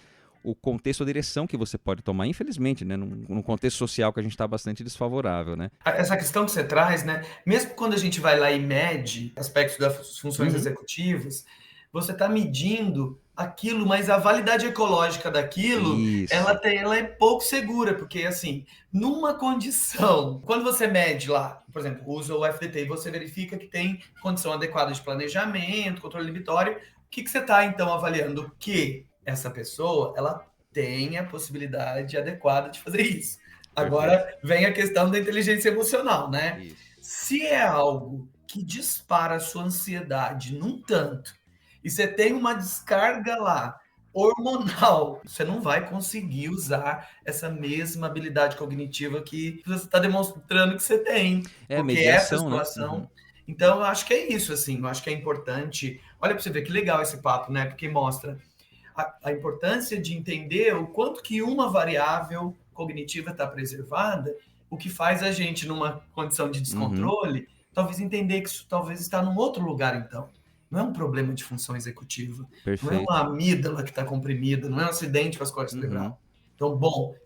o contexto, a direção que você pode tomar, infelizmente, né, num contexto social que a gente está bastante desfavorável, né. Essa questão que você traz, né, mesmo quando a gente vai lá e mede aspectos das funções executivas, você está medindo aquilo, mas a validade ecológica daquilo, ela é pouco segura, porque assim, numa condição, quando você mede lá, por exemplo, usa o FDT e você verifica que tem condição adequada de planejamento, controle inibitório, o que você está então avaliando? Que essa pessoa, ela tem a possibilidade adequada de fazer isso. Agora vem a questão da inteligência emocional, né? Isso. Se é algo que dispara a sua ansiedade num tanto, e você tem uma descarga lá hormonal, você não vai conseguir usar essa mesma habilidade cognitiva que você está demonstrando que você tem. Porque mediação, essa situação... Né? Então, eu acho que é isso, assim. Eu acho que é importante... Olha para você ver que legal esse papo, né? Porque mostra a importância de entender o quanto que uma variável cognitiva está preservada, o que faz a gente, numa condição de descontrole, talvez entender que isso talvez está num outro lugar, então. Não é um problema de função executiva. Perfeito. Não é uma amígdala que está comprimida, não é um acidente vascular cerebral. Então,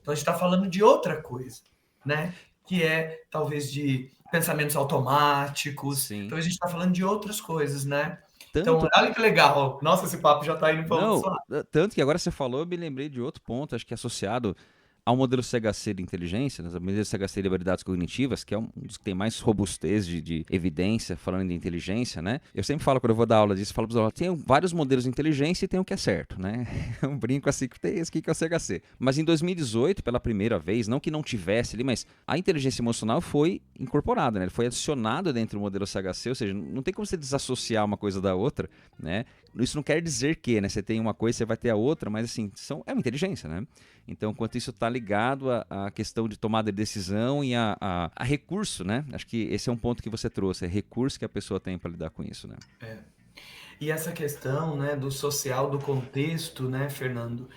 a gente está falando de outra coisa, né? Que é, talvez, de pensamentos automáticos. Sim. Então, a gente está falando de outras coisas, né? Então, olha que legal. Nossa, esse papo já está indo para outro lado. Tanto que agora você falou, eu me lembrei de outro ponto, acho que é associado ao modelo CHC de inteligência, né, o modelo CHC de habilidades cognitivas, que é um dos que tem mais robustez de evidência falando de inteligência, né? Eu sempre falo, quando eu vou dar aula disso, falo para os alunos, tem vários modelos de inteligência e tem o que é certo, né? Eu brinco assim que tem esse aqui que é o CHC. Mas em 2018, pela primeira vez, não que não tivesse ali, mas a inteligência emocional foi incorporada, né? Ele foi adicionado dentro do modelo CHC, ou seja, não tem como você desassociar uma coisa da outra, né? Isso não quer dizer que, né? Você tem uma coisa, você vai ter a outra, mas assim, é uma inteligência, né? Então, enquanto isso está ligado à questão de tomada de decisão e a recurso, né? Acho que esse é um ponto que você trouxe, é recurso que a pessoa tem para lidar com isso, né? E essa questão, né, do social, do contexto, né, Fernando?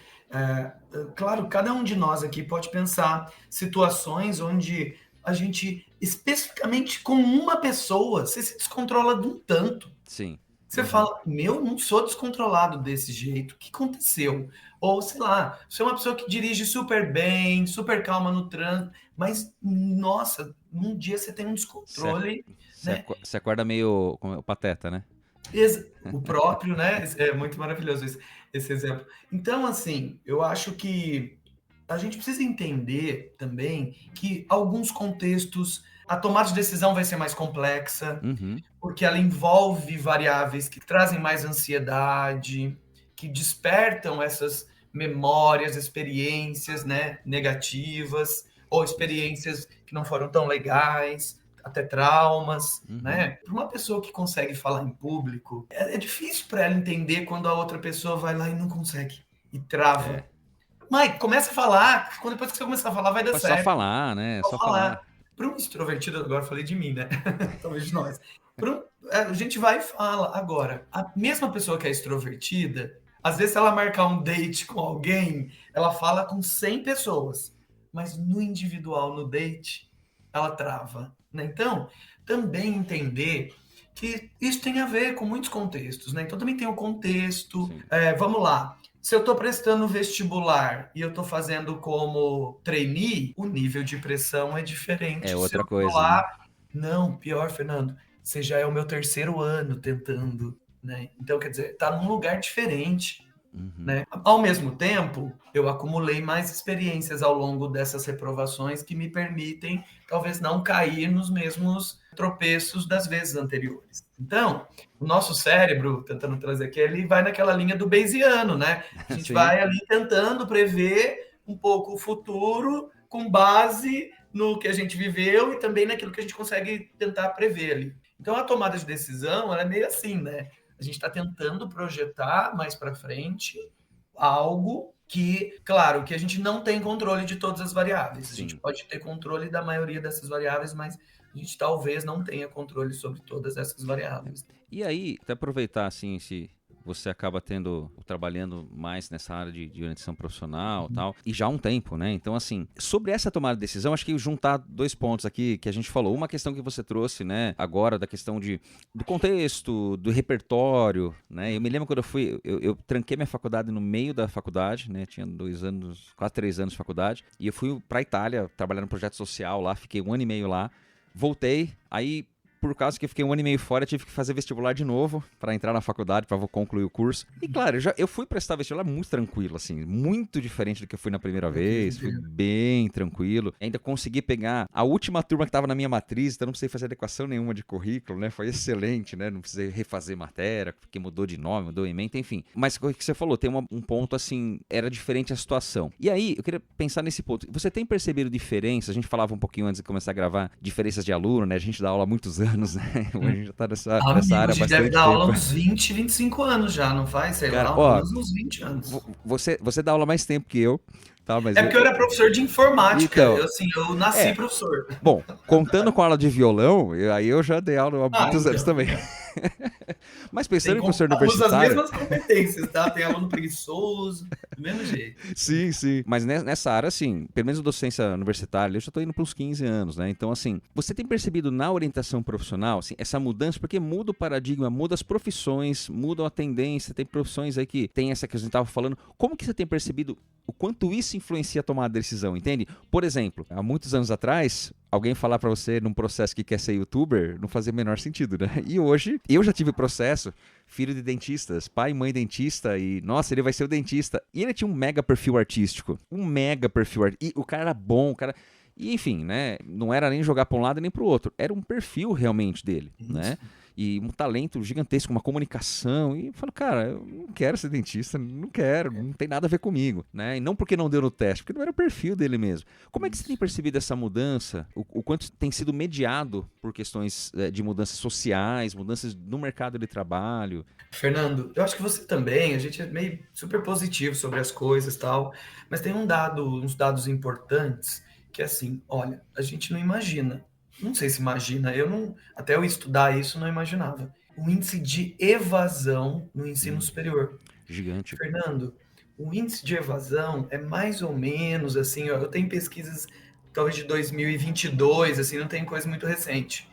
Claro, cada um de nós aqui pode pensar situações onde a gente, especificamente com uma pessoa, você se descontrola de um tanto. Sim. Você fala, não sou descontrolado desse jeito, o que aconteceu? Ou, sei lá, você é uma pessoa que dirige super bem, super calma no trânsito, mas, nossa, num dia você tem um descontrole, né? Você acorda meio como pateta, né? O próprio, né? É muito maravilhoso esse exemplo. Então, assim, eu acho que a gente precisa entender também que alguns contextos a tomada de decisão vai ser mais complexa, porque ela envolve variáveis que trazem mais ansiedade, que despertam essas memórias, experiências, né, negativas, ou experiências que não foram tão legais, até traumas, né? Para uma pessoa que consegue falar em público, é difícil para ela entender quando a outra pessoa vai lá e não consegue, e trava. Mike, começa a falar, depois que você começar a falar vai dar certo. É só falar, né? Só falar. Para um extrovertido, agora falei de mim, né? Talvez de nós. A gente vai e fala. Agora, a mesma pessoa que é extrovertida, às vezes se ela marcar um date com alguém, ela fala com 100 pessoas, mas no individual, no date, ela trava, né? Então, também entender que isso tem a ver com muitos contextos, né? Então também tem o contexto. Vamos lá. Se eu estou prestando vestibular e eu estou fazendo como trainee, o nível de pressão é diferente. É outra coisa. Lá, né? Não, pior, Fernando, você já é o meu 3º ano tentando, né? Então, quer dizer, tá num lugar diferente. Né? Ao mesmo tempo, eu acumulei mais experiências ao longo dessas reprovações que me permitem, talvez, não cair nos mesmos tropeços das vezes anteriores. Então, o nosso cérebro, tentando trazer aqui, ele vai naquela linha do Bayesiano, né? A gente vai ali tentando prever um pouco o futuro com base no que a gente viveu e também naquilo que a gente consegue tentar prever ali. Então, a tomada de decisão, ela é meio assim, né? A gente está tentando projetar mais para frente algo que, claro, que a gente não tem controle de todas as variáveis. A gente pode ter controle da maioria dessas variáveis, mas a gente talvez não tenha controle sobre todas essas variáveis. E aí, até aproveitar assim, se você acaba trabalhando mais nessa área de orientação profissional e tal, e já há um tempo, né? Então, assim, sobre essa tomada de decisão, acho que juntar 2 pontos aqui que a gente falou. Uma questão que você trouxe, né, agora, da questão do contexto, do repertório, né? Eu me lembro quando eu tranquei minha faculdade no meio da faculdade, né? Tinha 2 anos, quase 3 anos de faculdade, e eu fui pra Itália trabalhar no projeto social lá, fiquei 1 ano e meio lá, voltei, aí por causa que eu fiquei 1 ano e meio fora, eu tive que fazer vestibular de novo para entrar na faculdade, para concluir o curso. E claro, eu fui prestar vestibular muito tranquilo, assim, muito diferente do que eu fui na primeira vez, fui bem tranquilo. Ainda consegui pegar a última turma que estava na minha matriz, então não precisei fazer adequação nenhuma de currículo, né? Foi excelente, né? Não precisei refazer matéria, porque mudou de nome, mudou ementa, enfim. Mas o que você falou, tem um ponto assim, era diferente a situação. E aí, eu queria pensar nesse ponto. Você tem percebido diferenças? A gente falava um pouquinho antes de começar a gravar, diferenças de aluno, né? A gente dá aula há muitos anos, né? A gente já tá nessa área há bastante tempo. A gente deve dar aula uns 20, 25 anos já, não faz? Sei lá, uns 20 anos. Você dá aula mais tempo que eu. Tá, mas porque eu era professor de informática, então, eu nasci professor. Bom, contando com a aula de violão, aí eu já dei aula há muitos anos também. Mas pensando em professor universitário... Usa as mesmas competências, tá? Tem aluno preguiçoso, do mesmo jeito. Sim, sim. Mas nessa área, assim, pelo menos docência universitária, eu já estou indo para os 15 anos, né? Então, assim, você tem percebido na orientação profissional, assim, essa mudança, porque muda o paradigma, muda as profissões, muda a tendência, tem profissões aí que tem essa que a gente estava falando. Como que você tem percebido o quanto isso influencia a tomada de decisão, entende? Por exemplo, há muitos anos atrás, alguém falar pra você num processo que quer ser youtuber não fazia o menor sentido, né? E hoje Eu já tive processo, filho de dentistas, pai e mãe dentista, e nossa, ele vai ser o dentista. E ele tinha um mega perfil artístico. E o cara era bom, o cara. E enfim, né? Não era nem jogar para um lado nem para o outro. Era um perfil realmente dele, né? E um talento gigantesco, uma comunicação. E eu falo, cara, eu não quero ser dentista, não quero, não tem nada a ver comigo, né? E não porque não deu no teste, porque não era o perfil dele mesmo. Como é que você tem percebido essa mudança? O quanto tem sido mediado por questões de mudanças sociais, mudanças no mercado de trabalho? Fernando, eu acho que você também, a gente é meio super positivo sobre as coisas e tal, mas tem uns dados importantes que é assim, olha, a gente não imagina, não sei se imagina, eu não, até eu estudar isso não imaginava, o índice de evasão no ensino superior. Gigante. Fernando, o índice de evasão é mais ou menos assim, ó, eu tenho pesquisas talvez de 2022, assim, não tem coisa muito recente,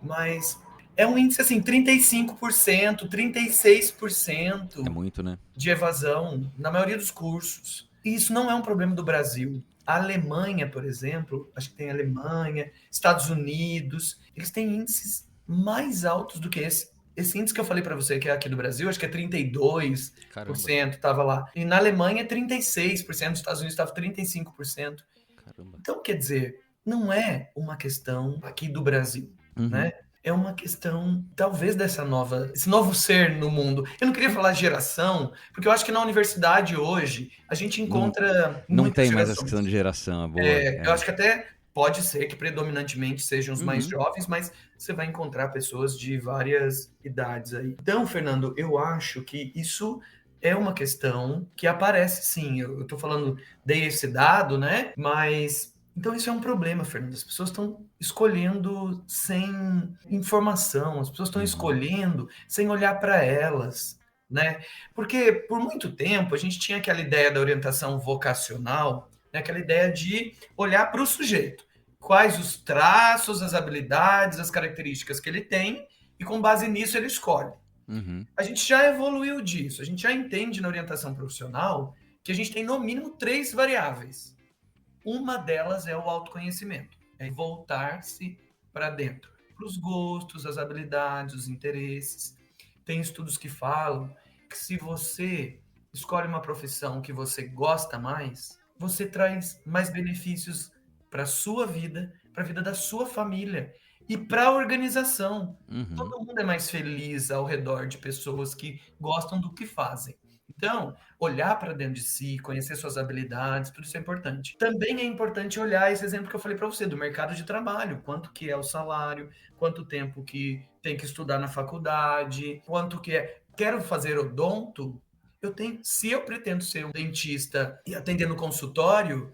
mas é um índice assim, 35%, É 36% muito, né? de evasão na maioria dos cursos. E isso não é um problema do Brasil. A Alemanha, por exemplo, acho que tem Alemanha, Estados Unidos, eles têm índices mais altos do que esse. Esse índice que eu falei para você, que é aqui do Brasil, acho que é 32%, Caramba, estava lá. E na Alemanha é 36%, nos Estados Unidos estava 35%. caramba. Então, quer dizer, não é uma questão aqui do Brasil, Uhum. né? É uma questão, talvez, esse novo ser no mundo. Eu não queria falar geração, porque eu acho que na universidade hoje a gente Não, encontra não muitas tem mais essa questão gerações. de geração, é boa. Eu acho que até pode ser que predominantemente sejam os mais Uhum. jovens, mas você vai encontrar pessoas de várias idades aí. Então, Fernando, eu acho que isso é uma questão que aparece sim. Eu estou falando, dei esse dado, né? Mas então isso é um problema, Fernando. As pessoas estão escolhendo sem informação, as pessoas estão Uhum. escolhendo sem olhar para elas, né? Porque por muito tempo a gente tinha aquela ideia da orientação vocacional, né? Aquela ideia de olhar para o sujeito, quais os traços, as habilidades, as características que ele tem, e com base nisso ele escolhe. Uhum. A gente já evoluiu disso, a gente já entende na orientação profissional que a gente tem no mínimo 3 variáveis. Uma delas é o autoconhecimento, é voltar-se para dentro, para os gostos, as habilidades, os interesses. Tem estudos que falam que se você escolhe uma profissão que você gosta mais, você traz mais benefícios para a sua vida, para a vida da sua família e para a organização. Uhum. Todo mundo é mais feliz ao redor de pessoas que gostam do que fazem. Então, olhar para dentro de si, conhecer suas habilidades, tudo isso é importante. Também é importante olhar esse exemplo que eu falei para você, do mercado de trabalho, quanto que é o salário, quanto tempo que tem que estudar na faculdade, quanto que é. Quero fazer odonto, se eu pretendo ser um dentista e atender no consultório,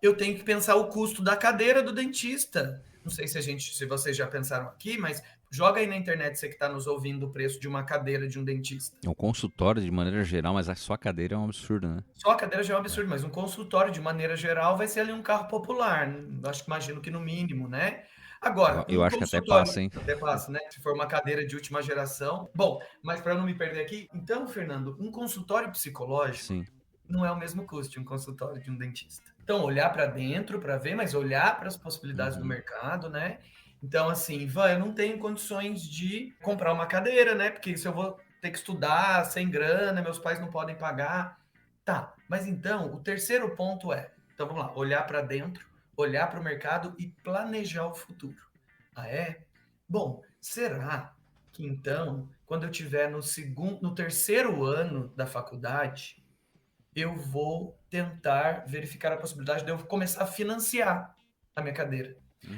eu tenho que pensar o custo da cadeira do dentista. Não sei se vocês já pensaram aqui, mas joga aí na internet, você que está nos ouvindo, o preço de uma cadeira de um dentista. É um consultório de maneira geral, mas a sua cadeira é um absurdo, né? Só a cadeira já é um absurdo, mas um consultório, de maneira geral, vai ser ali um carro popular. Acho que imagino que no mínimo, né? Agora, Eu um acho que até consultório, passa, hein? até passa, né? Se for uma cadeira de última geração. Bom, mas para não me perder aqui, então, Fernando, um consultório psicológico Sim. não é o mesmo custo de um consultório de um dentista. Então, olhar para dentro para ver, mas olhar para as possibilidades do Uhum. mercado, né? Então, assim, eu não tenho condições de comprar uma cadeira, né? Porque se eu vou ter que estudar sem grana, meus pais não podem pagar. Tá, mas então, o terceiro ponto é, então vamos lá, olhar para dentro, olhar para o mercado e planejar o futuro. Ah, é? Bom, será que então, quando eu tiver no terceiro ano da faculdade, eu vou tentar verificar a possibilidade de eu começar a financiar a minha cadeira?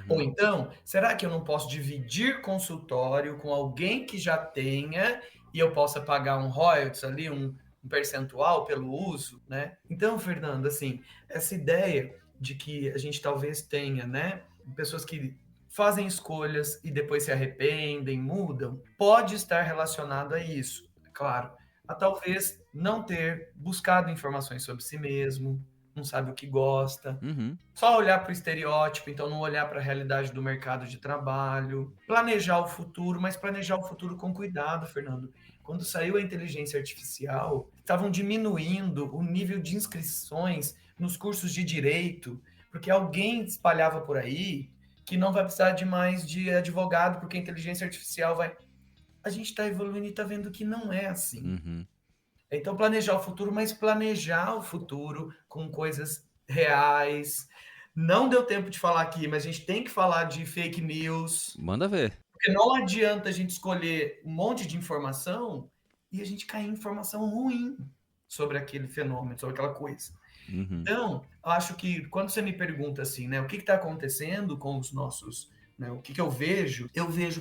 Ou Uhum. então, será que eu não posso dividir consultório com alguém que já tenha e eu possa pagar um royalties ali, um percentual pelo uso, né? Então, Fernando, assim, essa ideia de que a gente talvez tenha, né, pessoas que fazem escolhas e depois se arrependem, mudam, pode estar relacionado a isso, é claro. A talvez não ter buscado informações sobre si mesmo, não sabe o que gosta, Uhum. só olhar para o estereótipo, então não olhar para a realidade do mercado de trabalho, planejar o futuro, mas planejar o futuro com cuidado, Fernando. Quando saiu a inteligência artificial, estavam diminuindo o nível de inscrições nos cursos de direito, porque alguém espalhava por aí que não vai precisar de mais de advogado, porque a inteligência artificial vai. a gente está evoluindo e está vendo que não é assim. Uhum. Então, planejar o futuro, mas planejar o futuro com coisas reais. Não deu tempo de falar aqui, mas a gente tem que falar de fake news, Manda ver. porque não adianta a gente escolher um monte de informação e a gente cair em informação ruim sobre aquele fenômeno, sobre aquela coisa. Uhum. Então, eu acho que quando você me pergunta assim, né, o que está acontecendo com os nossos, né, o que eu vejo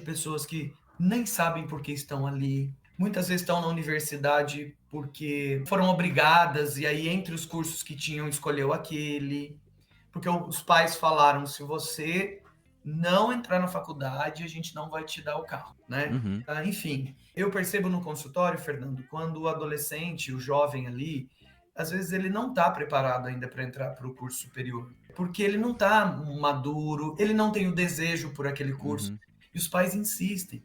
pessoas que nem sabem por que estão ali. Muitas vezes estão na universidade porque foram obrigadas, e aí entre os cursos que tinham, escolheu aquele. Porque os pais falaram, se você não entrar na faculdade, a gente não vai te dar o carro, né? Uhum. Enfim, eu percebo no consultório, Fernando, quando o adolescente, o jovem ali, às vezes ele não está preparado ainda para entrar para o curso superior, porque ele não está maduro, ele não tem o desejo por aquele curso, Uhum. e os pais insistem.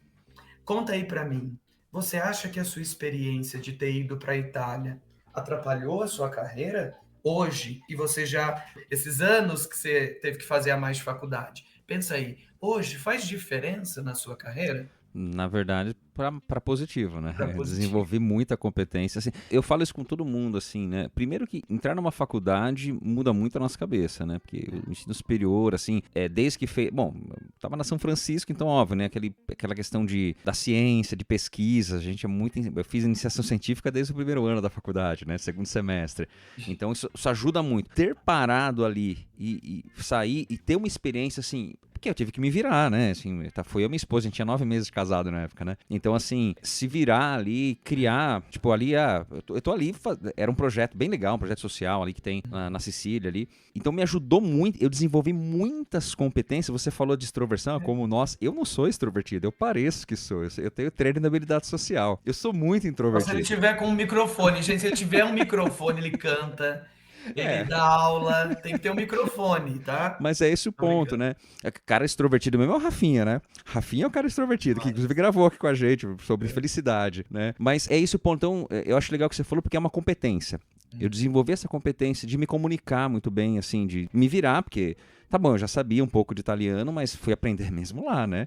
Conta aí para mim, você acha que a sua experiência de ter ido para a Itália atrapalhou a sua carreira hoje? E você já, esses anos que você teve que fazer a mais de faculdade, pensa aí, hoje faz diferença na sua carreira? Na verdade, para positivo, né? Para Eu positivo. desenvolvi muita competência. Assim, eu falo isso com todo mundo, assim, né? Primeiro que entrar numa faculdade muda muito a nossa cabeça, né? Porque o ensino superior, assim, desde que fez. Bom, eu tava na São Francisco, então, óbvio, né? Aquela questão da ciência, de pesquisa. A gente é muito. Eu fiz iniciação científica desde o primeiro ano da faculdade, né? Segundo semestre. Então, isso ajuda muito. Ter parado ali e sair e ter uma experiência, assim. Porque eu tive que me virar, né? Assim, foi eu e minha esposa, a gente tinha 9 meses de casado na época, né? Então, assim, se virar ali, criar, tipo, ali, eu tô ali, era um projeto bem legal, um projeto social ali que tem na Sicília ali. Então, me ajudou muito, eu desenvolvi muitas competências. Você falou de extroversão, como nós, eu não sou extrovertido, eu pareço que sou. Eu tenho treino de habilidade social. Eu sou muito Só se ele introvertido. tiver com um microfone, gente, se ele tiver um microfone, ele canta, ele É. dá aula, tem que ter um microfone, tá? Mas é esse o Tô ponto, brincando. né? O cara extrovertido mesmo é o Rafinha, né? Rafinha é o cara extrovertido, que inclusive gravou aqui com a gente sobre felicidade, né? Mas é esse o ponto. Então, eu acho legal o que você falou, porque é uma competência. Eu desenvolvi essa competência de me comunicar muito bem, assim, de me virar, porque, tá bom, eu já sabia um pouco de italiano, mas fui aprender mesmo lá, né?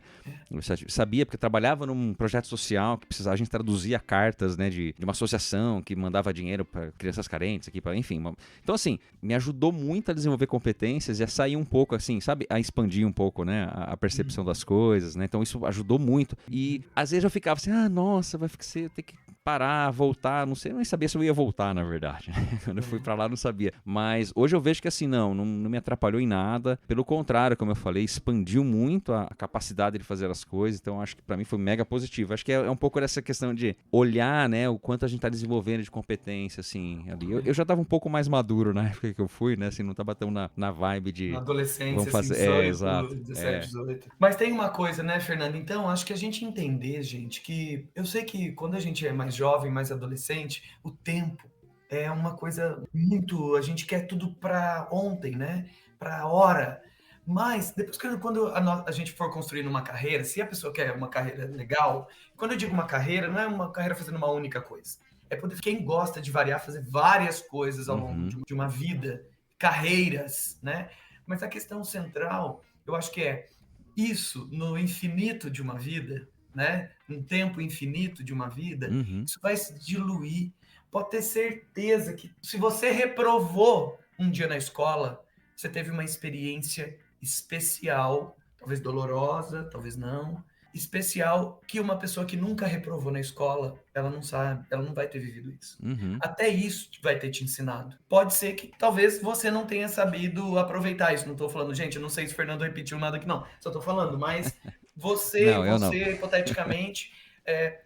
Eu sabia, porque eu trabalhava num projeto social que precisava, a gente traduzia cartas, né, de uma associação que mandava dinheiro para crianças carentes, aqui, enfim. Então, assim, me ajudou muito a desenvolver competências e a sair um pouco, assim, sabe, a expandir um pouco, né, a percepção das coisas, né? Então, isso ajudou muito. E, às vezes, eu ficava assim, nossa, vai ter que parar, voltar, não sei, eu nem sabia se eu ia voltar, na verdade. Quando eu fui pra lá, não sabia. Mas hoje eu vejo que assim, não me atrapalhou em nada. Pelo contrário, como eu falei, expandiu muito a capacidade de fazer as coisas. Então, acho que pra mim foi mega positivo. Acho que é um pouco dessa questão de olhar, né, o quanto a gente tá desenvolvendo de competência, assim, ali. Eu já tava um pouco mais maduro na época que eu fui, né, assim, não tava tão na vibe de Na vamos adolescência, assim, fazer. 18, Exato. 17, 18. Mas tem uma coisa, né, Fernando? Então, acho que a gente entender, gente, que eu sei que quando a gente é mais jovem, mais adolescente, o tempo é uma coisa muito. A gente quer tudo para ontem, né? Para hora. Mas depois, quando a gente for construindo uma carreira, se a pessoa quer uma carreira legal, quando eu digo uma carreira, não é uma carreira fazendo uma única coisa. É poder, quem gosta de variar, fazer várias coisas ao longo de uma vida, carreiras, né? Mas a questão central, eu acho que é isso no infinito de uma vida, né? Um tempo infinito de uma vida, Uhum. isso vai se diluir. Pode ter certeza que se você reprovou um dia na escola, você teve uma experiência especial, talvez dolorosa, talvez não, especial, que uma pessoa que nunca reprovou na escola, ela não sabe, ela não vai ter vivido isso. Uhum. Até isso vai ter te ensinado. Pode ser que talvez você não tenha sabido aproveitar isso. Não estou falando, gente, eu não sei se o Fernando repetiu nada aqui, não. Só estou falando, mas Não, eu não. hipoteticamente,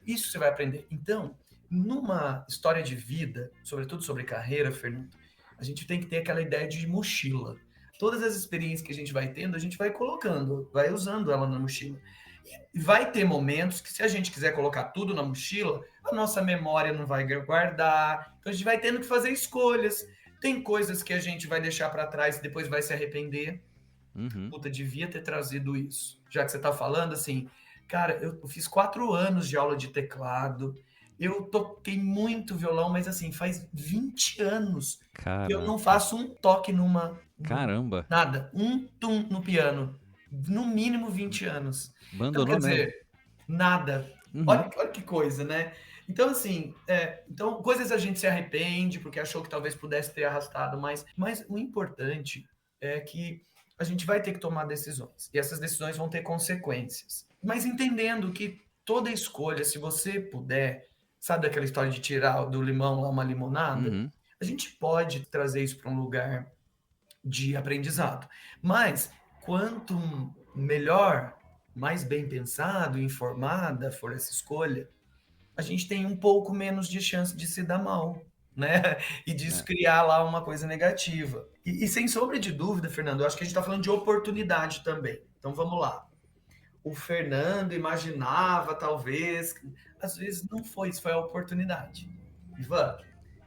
isso você vai aprender. Então, numa história de vida, sobretudo sobre carreira, Fernando, a gente tem que ter aquela ideia de mochila. Todas as experiências que a gente vai tendo, a gente vai colocando, vai usando ela na mochila. E vai ter momentos que, se a gente quiser colocar tudo na mochila, a nossa memória não vai guardar. Então, a gente vai tendo que fazer escolhas. Tem coisas que a gente vai deixar para trás e depois vai se arrepender. Uhum. Puta, devia ter trazido isso. Já que você tá falando, assim, cara, eu fiz 4 anos de aula de teclado. Eu toquei muito violão, mas assim, faz 20 anos que eu não Caraca. faço um toque Caramba. nada, um tum no piano. No mínimo 20 anos. Então, quer Abandonou mesmo. dizer, nada. Uhum. Olha que coisa, né? Então, assim, então, coisas a gente se arrepende porque achou que talvez pudesse ter arrastado mais, mas o importante é que a gente vai ter que tomar decisões e essas decisões vão ter consequências. Mas entendendo que toda escolha, se você puder, sabe aquela história de tirar do limão lá uma limonada? Uhum. A gente pode trazer isso para um lugar de aprendizado. Mas quanto melhor, mais bem pensado, informada for essa escolha, a gente tem um pouco menos de chance de se dar mal, né? E disso É. criar lá uma coisa negativa. E sem sombra de dúvida, Fernando, eu acho que a gente está falando de oportunidade também. Então vamos lá. O Fernando imaginava, talvez, às vezes não foi, isso foi a oportunidade. Ivan,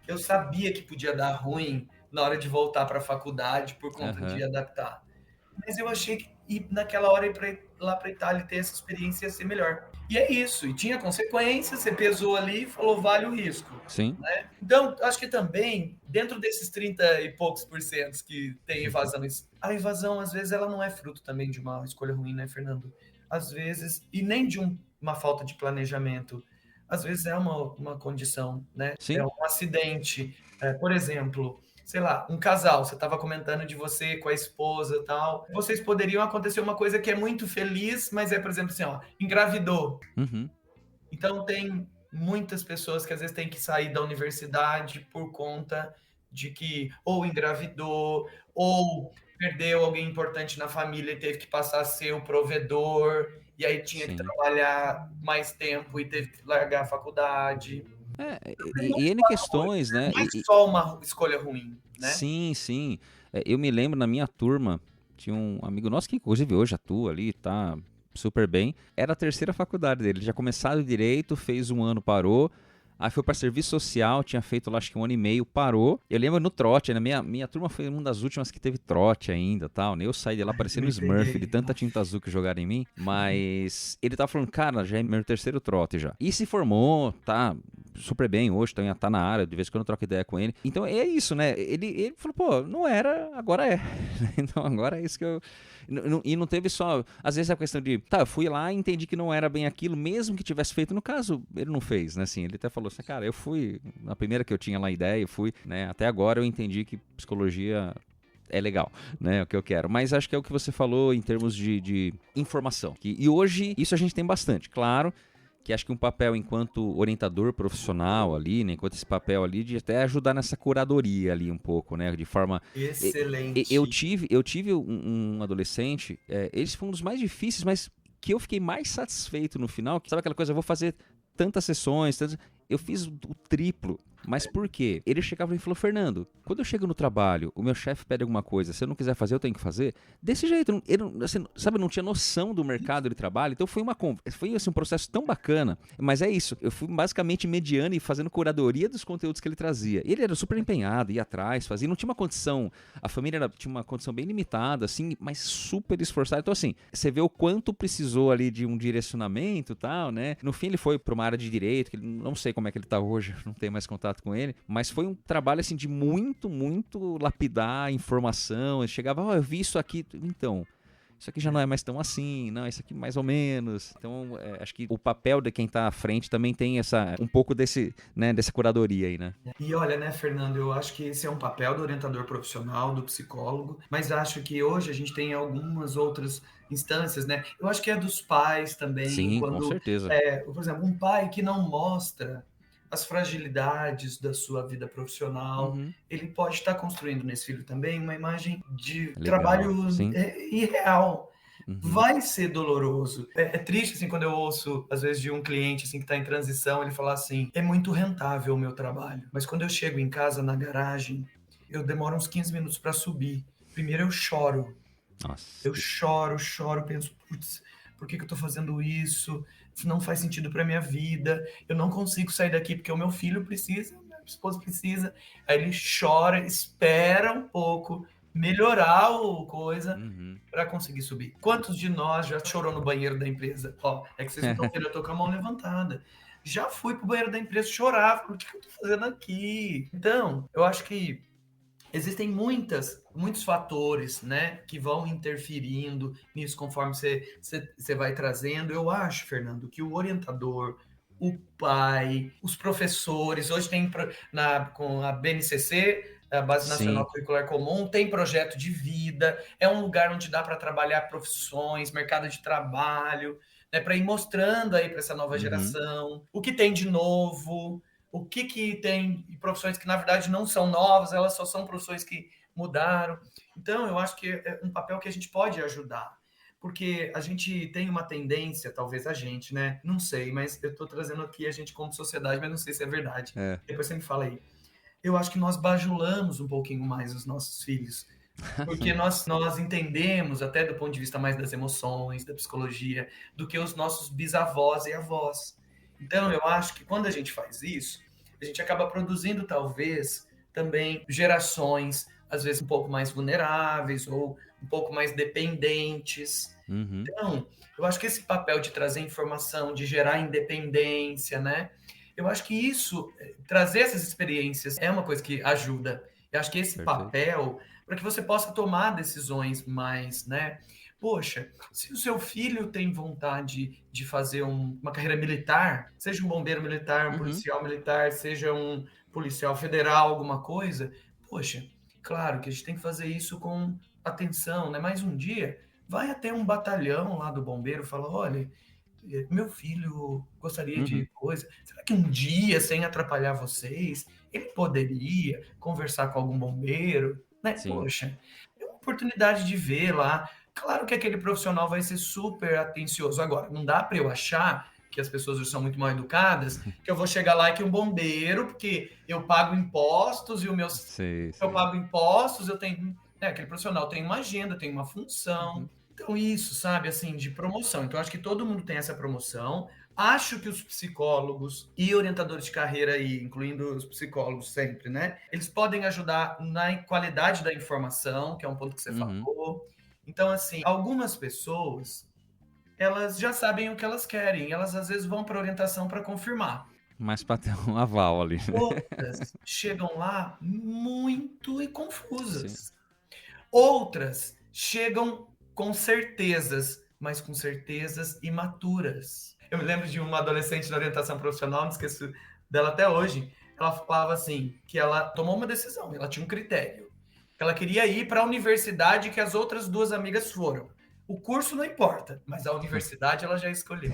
eu sabia que podia dar ruim na hora de voltar para a faculdade por conta de Aham. adaptar. Mas eu achei que ir naquela hora ir lá para a Itália e ter essa experiência ia ser melhor. E é isso, e tinha consequências, você pesou ali e falou, vale o risco. Sim. Né? Então, acho que também, dentro desses 30 e poucos por cento que tem evasão, a evasão, às vezes, ela não é fruto também de uma escolha ruim, né, Fernando? Às vezes, e nem de uma falta de planejamento, às vezes é uma condição, né? É Sim. um acidente. Por exemplo, sei lá, um casal, você estava comentando de você com a esposa e tal, vocês poderiam acontecer uma coisa que é muito feliz, mas por exemplo, assim, ó, engravidou. Uhum. Então tem muitas pessoas que às vezes têm que sair da universidade por conta de que ou engravidou, ou perdeu alguém importante na família e teve que passar a ser o provedor, e aí tinha que Sim. trabalhar mais tempo e teve que largar a faculdade. E N questões, né? Não é só uma escolha ruim, né? Sim, sim. Eu me lembro na minha turma, tinha um amigo nosso que inclusive hoje atua ali, tá super bem. Era a terceira faculdade dele, ele já começado direito, fez um ano, parou. Aí foi para serviço social, tinha feito lá acho que um ano e meio, parou. Eu lembro no trote, na minha turma foi uma das últimas que teve trote ainda, tal. Eu saí de lá parecendo Me um Smurf, peguei. de tanta tinta azul que jogaram em mim. Mas ele tava falando, cara, já é meu terceiro trote já. E se formou, tá super bem hoje, tá na área, de vez em quando eu troco ideia com ele. Então é isso, né? Ele falou, pô, não era, agora é. Então agora é isso que eu... E não teve só... Às vezes é a questão de... Tá, eu fui lá e entendi que não era bem aquilo, mesmo que tivesse feito. No caso, ele não fez, né? Assim, ele até falou assim, cara, eu fui... Na primeira que eu tinha lá a ideia, eu fui, né? Até agora eu entendi que psicologia é legal, né? É o que eu quero. Mas acho que é o que você falou em termos de informação. E hoje, isso a gente tem bastante. Claro que acho que um papel enquanto orientador profissional ali, né, enquanto esse papel ali de até ajudar nessa curadoria ali um pouco, né, de forma... Eu Excelente. tive um adolescente, esse foi um dos mais difíceis, mas que eu fiquei mais satisfeito no final, que sabe aquela coisa, eu vou fazer tantas sessões, eu fiz o triplo. Mas por quê? Ele chegava e falou, Fernando, quando eu chego no trabalho, o meu chefe pede alguma coisa, se eu não quiser fazer, eu tenho que fazer. Desse jeito, ele assim, sabe, não tinha noção do mercado de trabalho, então foi assim, um processo tão bacana. Mas é isso, eu fui basicamente mediando e fazendo curadoria dos conteúdos que ele trazia. Ele era super empenhado, ia atrás, fazia, não tinha uma condição, a família tinha uma condição bem limitada, assim, mas super esforçada. Então assim, você vê o quanto precisou ali de um direcionamento e tal, né? No fim ele foi para uma área de direito, que não sei como é que ele tá hoje, não tenho mais contato com ele, mas foi um trabalho assim de muito lapidar a informação. Ele chegava, eu vi isso aqui, então, isso aqui já não é mais tão assim, não, isso aqui mais ou menos. Então, acho que o papel de quem tá à frente também tem um pouco dessa curadoria aí, né? E olha, né, Fernando, eu acho que esse é um papel do orientador profissional, do psicólogo, mas acho que hoje a gente tem algumas outras instâncias, né? Eu acho que é dos pais também, Sim, com quando, certeza. por exemplo, um pai que não mostra as fragilidades da sua vida profissional, Uhum. ele pode estar construindo nesse filho também uma imagem de Legal, trabalho sim. irreal. Uhum. Vai ser doloroso. É triste, assim, quando eu ouço, às vezes, de um cliente, assim, que está em transição, ele falar assim, é muito rentável o meu trabalho, mas quando eu chego em casa, na garagem, eu demoro uns 15 minutos para subir. Primeiro eu choro. Nossa. Eu choro, penso, putz, por que eu estou fazendo isso? Isso não faz sentido para minha vida. Eu não consigo sair daqui porque o meu filho precisa, minha esposa precisa. Aí ele chora, espera um pouco, melhorar o coisa Uhum. para conseguir subir. Quantos de nós já chorou no banheiro da empresa? Ó, é que vocês não estão vendo, eu tô com a mão levantada. Já fui pro banheiro da empresa chorar, falei, o que eu tô fazendo aqui? Então, eu acho que existem muitos fatores, né, que vão interferindo nisso conforme você vai trazendo. Eu acho, Fernando, que o orientador, o pai, os professores, hoje tem com a BNCC, a Base Nacional Sim. Curricular Comum, tem projeto de vida, é um lugar onde dá para trabalhar profissões, mercado de trabalho, né, para ir mostrando aí para essa nova Uhum. geração o que tem de novo, o que tem profissões que na verdade não são novas, elas só são profissões que mudaram. Então, eu acho que é um papel que a gente pode ajudar, porque a gente tem uma tendência, talvez a gente, né? Não sei, mas eu estou trazendo aqui a gente como sociedade, mas não sei se é verdade. É. Depois você me fala aí. Eu acho que nós bajulamos um pouquinho mais os nossos filhos, porque nós entendemos, até do ponto de vista mais das emoções, da psicologia, do que os nossos bisavós e avós. Então, eu acho que quando a gente faz isso, a gente acaba produzindo, talvez, também gerações, às vezes, um pouco mais vulneráveis ou um pouco mais dependentes. Uhum. Então, eu acho que esse papel de trazer informação, de gerar independência, né? Eu acho que isso, trazer essas experiências é uma coisa que ajuda. Eu acho que esse Perfeito. papel, para que você possa tomar decisões mais, né? Poxa, se o seu filho tem vontade de fazer uma carreira militar, seja um bombeiro militar, um Uhum. policial militar, seja um policial federal, alguma coisa, poxa, claro que a gente tem que fazer isso com atenção, né? Mais um dia, vai até um batalhão lá do bombeiro e fala, olha, meu filho gostaria de Uhum. coisa. Será que um dia, sem atrapalhar vocês, ele poderia conversar com algum bombeiro? Né? Sim. Poxa, é uma oportunidade de ver lá. Claro que aquele profissional vai ser super atencioso. Agora, não dá para eu achar que as pessoas são muito mal educadas, que eu vou chegar lá e que um bombeiro, porque eu pago impostos e Sei, eu sei. pago impostos, eu tenho, né, aquele profissional tem uma agenda, tem uma função. Uhum. Então, isso, sabe, assim, de promoção. Então, acho que todo mundo tem essa promoção. Acho que os psicólogos e orientadores de carreira aí, incluindo os psicólogos sempre, né? Eles podem ajudar na qualidade da informação, que é um ponto que você Uhum. falou. Então, assim, algumas pessoas, elas já sabem o que elas querem, elas às vezes vão para orientação para confirmar. Mas para ter um aval ali, né? Outras chegam lá muito Sim. confusas. Outras chegam com certezas, mas com certezas imaturas. Eu me lembro de uma adolescente na orientação profissional, não esqueço dela até hoje. Ela falava assim, que ela tomou uma decisão, ela tinha um critério. Ela queria ir para a universidade que as outras duas amigas foram. O curso não importa, mas a universidade ela já escolheu.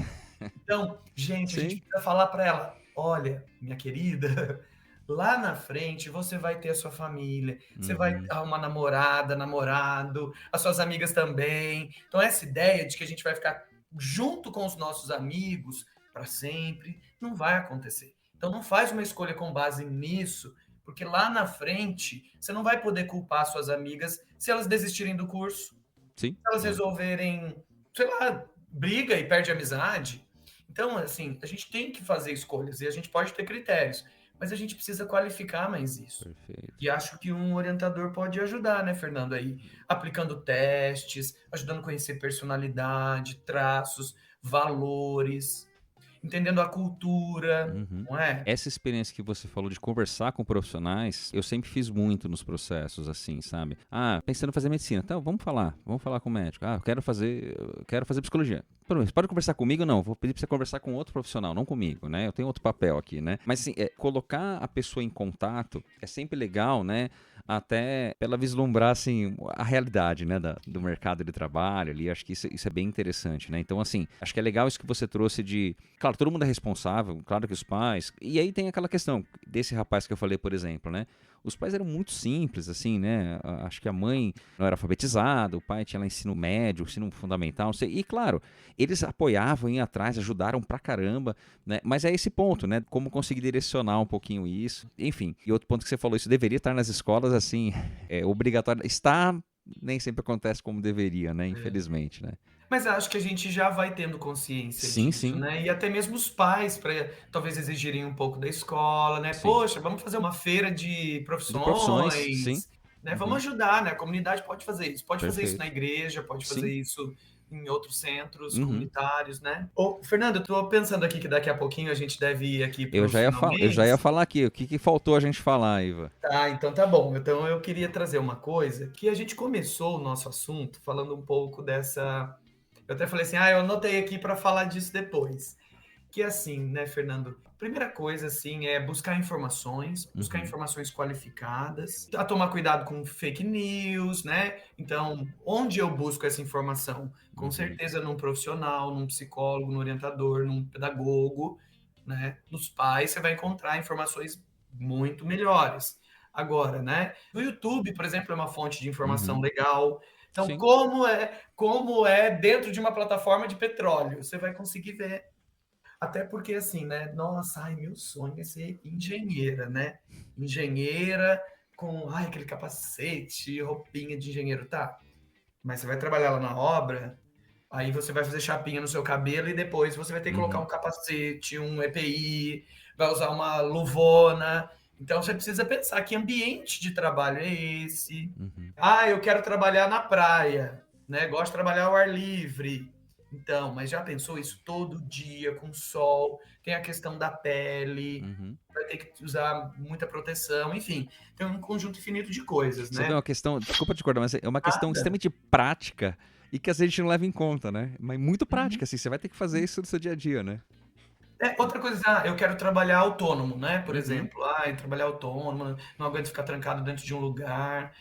Então, gente, a gente Sim. precisa falar para ela: olha, minha querida, lá na frente você vai ter a sua família, você vai Uhum. arrumar namorada, namorado, as suas amigas também. Então, essa ideia de que a gente vai ficar junto com os nossos amigos para sempre, não vai acontecer. Então, não faz uma escolha com base nisso, porque lá na frente você não vai poder culpar suas amigas se elas desistirem do curso, Sim. se elas É. resolverem, sei lá, briga e perde a amizade. Então, assim, a gente tem que fazer escolhas e a gente pode ter critérios, mas a gente precisa qualificar mais isso. Perfeito. E acho que um orientador pode ajudar, né, Fernando, aí, aplicando testes, ajudando a conhecer personalidade, traços, valores, entendendo a cultura, Uhum. não é? Essa experiência que você falou de conversar com profissionais, eu sempre fiz muito nos processos, assim, sabe? Ah, pensando em fazer medicina. Então, vamos falar com o médico. Ah, eu quero fazer psicologia. Você pode conversar comigo? Não, vou pedir pra você conversar com outro profissional, não comigo, né? Eu tenho outro papel aqui, né? Mas, assim, colocar a pessoa em contato é sempre legal, né? Até pra ela vislumbrar, assim, a realidade, né, do mercado de trabalho ali. Acho que isso é bem interessante, né? Então, assim, acho que é legal isso que você trouxe de... Claro, todo mundo é responsável, claro que os pais... E aí tem aquela questão desse rapaz que eu falei, por exemplo, né? Os pais eram muito simples, assim, né? Acho que a mãe não era alfabetizada, o pai tinha lá ensino médio, ensino fundamental, não sei. E, claro, eles apoiavam, iam atrás, ajudaram pra caramba, né? Mas é esse ponto, né? Como conseguir direcionar um pouquinho isso. Enfim, e outro ponto que você falou, isso deveria estar nas escolas, assim, é obrigatório. Está, nem sempre acontece como deveria, né? É. Infelizmente, né? Mas acho que a gente já vai tendo consciência Sim, disso, sim, né? E até mesmo os pais, para talvez exigirem um pouco da escola, né? sim. Poxa, vamos fazer uma feira de De profissões, sim. profissões, né? Vamos Uhum, ajudar, né? A comunidade pode fazer isso na perfeito. igreja, pode fazer Sim. isso em outros centros Uhum. comunitários, né? Ô, Fernando, eu tô pensando aqui que daqui a pouquinho a gente deve ir aqui para Eu os já ia finalmente. falar aqui, o que faltou a gente falar, Iva? Tá, então tá bom. Então eu queria trazer uma coisa que a gente começou o nosso assunto falando um pouco dessa. Eu até falei assim, eu anotei aqui para falar disso depois. Que assim, né, Fernando? Primeira coisa, assim, é buscar Uhum. informações qualificadas, a tomar cuidado com fake news, né? Então, onde eu busco essa informação? Com Uhum. certeza num profissional, num psicólogo, num orientador, num pedagogo, né? Nos pais, você vai encontrar informações muito melhores. Agora, né? No YouTube, por exemplo, é uma fonte de informação Uhum. legal. Então, Sim. como é dentro de uma plataforma de petróleo? Você vai conseguir ver. Até porque, assim, né? Nossa, meu sonho é ser engenheira, né? Engenheira com, aquele capacete, roupinha de engenheiro, tá? Mas você vai trabalhar lá na obra, aí você vai fazer chapinha no seu cabelo e depois você vai ter que colocar Uhum. um capacete, um EPI, vai usar uma luvona. Então você precisa pensar que ambiente de trabalho é esse. Uhum. Eu quero trabalhar na praia, né? Gosto de trabalhar ao ar livre. Então, mas já pensou isso todo dia com sol? Tem a questão da pele, Uhum. vai ter que usar muita proteção, enfim, tem um conjunto infinito de coisas, Você vê né? uma questão, desculpa te cortar, mas é uma questão Nada. extremamente prática e que às vezes a gente não leva em conta, né? Mas muito Uhum. prática, assim, você vai ter que fazer isso no seu dia a dia, né? Outra coisa, eu quero trabalhar autônomo, né? Por Uhum. exemplo, trabalhar autônomo, não aguento ficar trancado dentro de um lugar.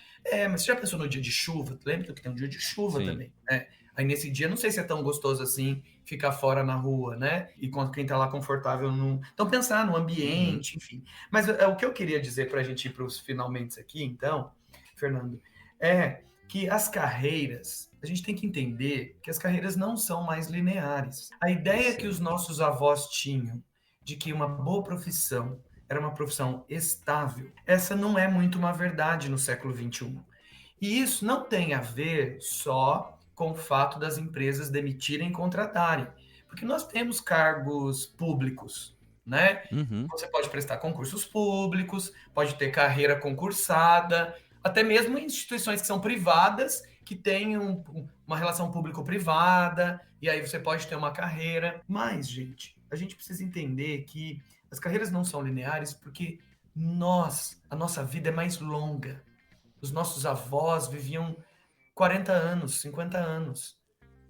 Mas você já pensou no dia de chuva? Lembra que tem um dia de chuva Sim. também, né? Aí nesse dia, não sei se é tão gostoso assim ficar fora na rua, né? E quando quem tá lá confortável não. Então, pensar no Uhum. ambiente, enfim. Mas o que eu queria dizer para a gente ir para os finalmente aqui, então, Fernando, é que as carreiras, a gente tem que entender que as carreiras não são mais lineares. A ideia que os Perfeito. nossos avós tinham de que uma boa profissão era uma profissão estável, essa não é muito uma verdade no século XXI. E isso não tem a ver só com o fato das empresas demitirem e contratarem, porque nós temos cargos públicos, né? Uhum. Você pode prestar concursos públicos, pode ter carreira concursada, até mesmo em instituições que são privadas, que têm uma relação público-privada, e aí você pode ter uma carreira. Mas, gente, a gente precisa entender que as carreiras não são lineares porque a nossa vida é mais longa. Os nossos avós viviam 40 anos, 50 anos.